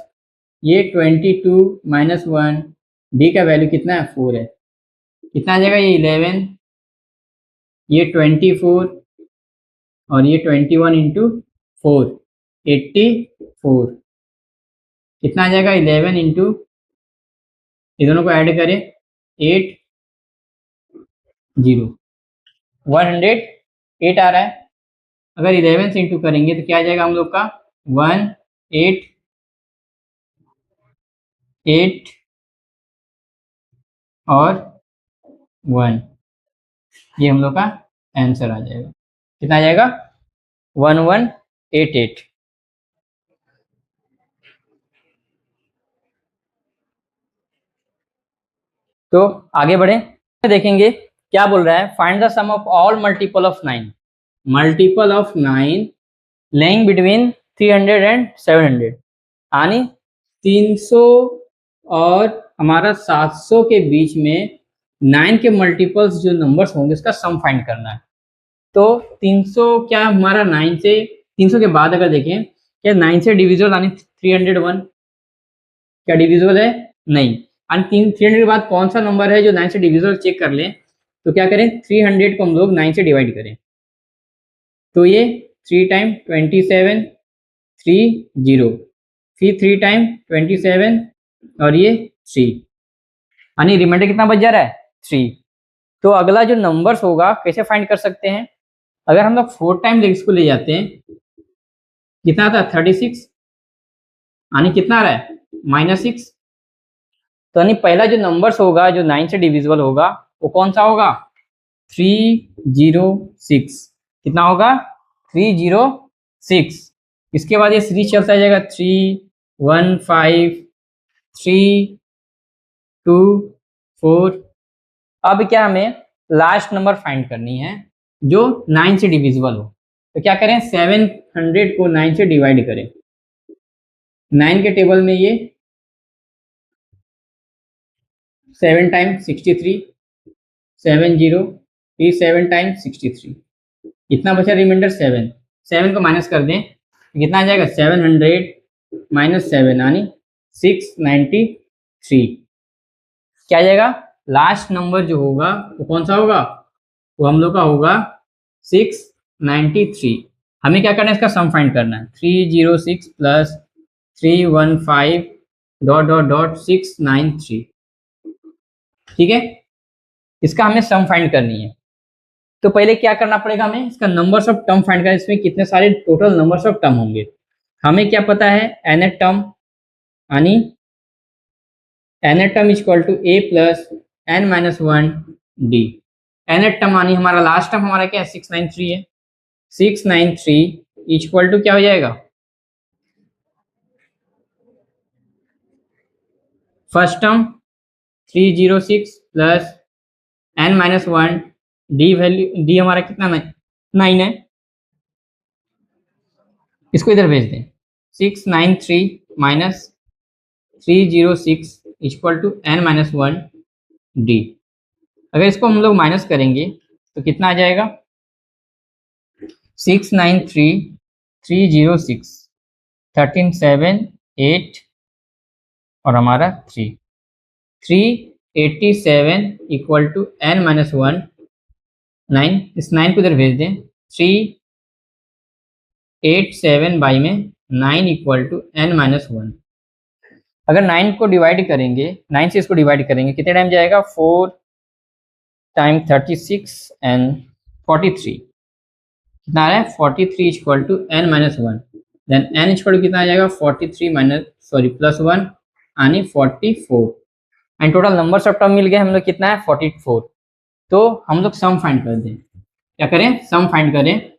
ये 22 माइनस वन, डी का वैल्यू कितना है 4 है, कितना आ जाएगा ये 11, ये 24 और ये 21 इंटू 4 84, कितना आ जाएगा 11 इंटू, ये दोनों को ऐड करें 8 0 108 आ रहा है। अगर 11 से इंटू करेंगे तो क्या आ जाएगा हम लोग का 1 8 8 और 1, ये हम लोग का आंसर आ जाएगा। कितना आ जाएगा 1188। तो आगे बढ़े, देखेंगे क्या बोल रहा है, find the sum of all multiple of 9, multiple of 9 lying between 300 and 700, यानी 300 और हमारा 700 के बीच में 9 के मल्टीपल्स जो नंबर्स होंगे उसका सम फाइंड करना है। तो 300 क्या हमारा 9 से, 300 के बाद अगर देखें क्या 9 से डिविजिबल यानी 301, क्या डिविजिबल है नहीं, और 300 के बाद कौन सा नंबर है जो 9 से डिविजिबल चेक कर लें, तो क्या करें 300 को हम लोग 9 से डिवाइड करें, तो ये 3 टाइम 27 3 0, फिर 3 टाइम 27 और ये 3, यानी रिमाइंडर कितना बच जा रहा है 3। तो अगला जो नंबर्स होगा कैसे फाइंड कर सकते हैं, अगर हम लोग 4 टाइम इसको ले जाते हैं कितना आता है 36, यानी कितना आ रहा है -6। तो यानी पहला जो नंबर्स होगा जो 9 से डिविजिबल होगा वो कौन सा होगा 306, कितना होगा 306। इसके बाद ये सीरीज चलता जाएगा 3 1 5 3 2 4। अब क्या हमें लास्ट नंबर फाइंड करनी है जो 9 से डिविजिबल हो, तो क्या करें 700 को 9 से डिवाइड करें, 9 के टेबल में ये 7 टाइम 63 7 0, फिर 7 टाइम 63, इतना बचा रिमाइंडर 7, 7 को माइनस कर दें तो कितना आ जाएगा 700 माइनस 7 यानी 693। क्या आ जाएगा लास्ट नंबर जो होगा वो कौन सा होगा, वो हम लोग का होगा 693। हमें क्या करना है इसका सम फाइंड करना है, 306 प्लस 315 डॉट डॉट डॉट 693, ठीक है, इसका हमें सम फाइंड करनी है। तो पहले क्या करना पड़ेगा हमें, इसका नंबर्स ऑफ टर्म फाइंड करना, इसमें कितने सारे टोटल नंबर्स ऑफ टर्म होंगे। हमें क्या पता है nth टर्म, यानी nth term equal to a plus n minus one D. nth term यानी हमारा लास्ट टर्म हमारा क्या है 693 है, 693 इक्वल टू क्या हो जाएगा, first term 306 plus n minus one D, value D हमारा कितना 9 है, इसको इधर भेज दें। 693 minus 306 equal to n minus 1 D. अगर इसको हम लोग माइनस करेंगे तो कितना आ जाएगा? 693 306 13 7 8 और हमारा 387 इक्वल टू n माइनस 1 9। इस 9 को इधर भेज दें। 387 बाई में 9 इक्वल टू n माइनस 1। अगर 9 को डिवाइड करेंगे, 9 से इसको डिवाइड करेंगे, कितने टाइम जाएगा? 4 टाइम 36 एंड 43 कितना आ रहा है? 43 equal to n minus 1। Then n equal to कितना आ जाएगा? 43 प्लस 1 यानी 44। And total numbers of term मिल गए हम लोग, कितना है? 44। तो हम लोग सम फाइंड कर दें। क्या करें? सम फाइंड करें।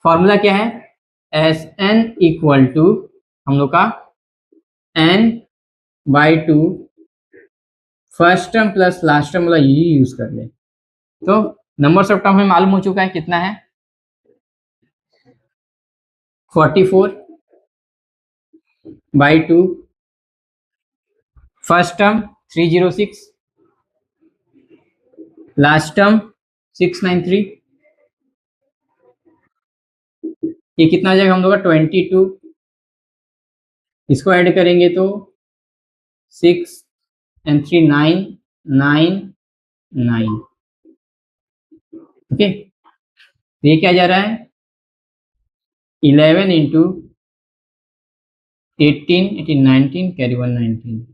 फॉर्मूला क्या है? एस एन इक्वल टू हम लोग का n by 2 first term plus last term वाला ये यूज कर ले। तो नंबर्स ऑफ टर्म हमें मालूम हो चुका है, कितना है? 44 by 2 first term 306 last term 693। ये कितना आ जाएगा हम लोग का? 22। इसको ऐड करेंगे तो 6 एंड 3 9 9 9। ओके, ये क्या जा रहा है? 11 इंटू 18 18 19 कैरी 1 19।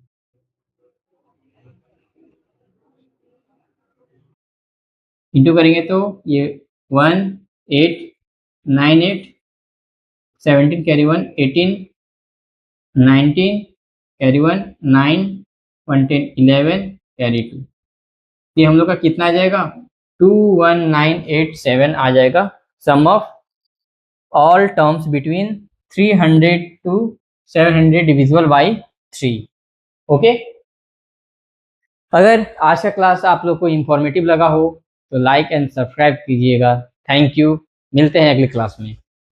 इंटू करेंगे तो ये 1 8 9 8 17 कैरी 1 18 19 कैरी 1 9 1 10 11 कैरी 2। ये हम लोग का कितना आ जाएगा? 21987 आ जाएगा। Sum of all terms between 300 to 700 divisible by 3। Okay, अगर आज का क्लास आप लोग को इंफॉर्मेटिव लगा हो तो लाइक एंड सब्सक्राइब कीजिएगा। थैंक यू, मिलते हैं अगली क्लास में।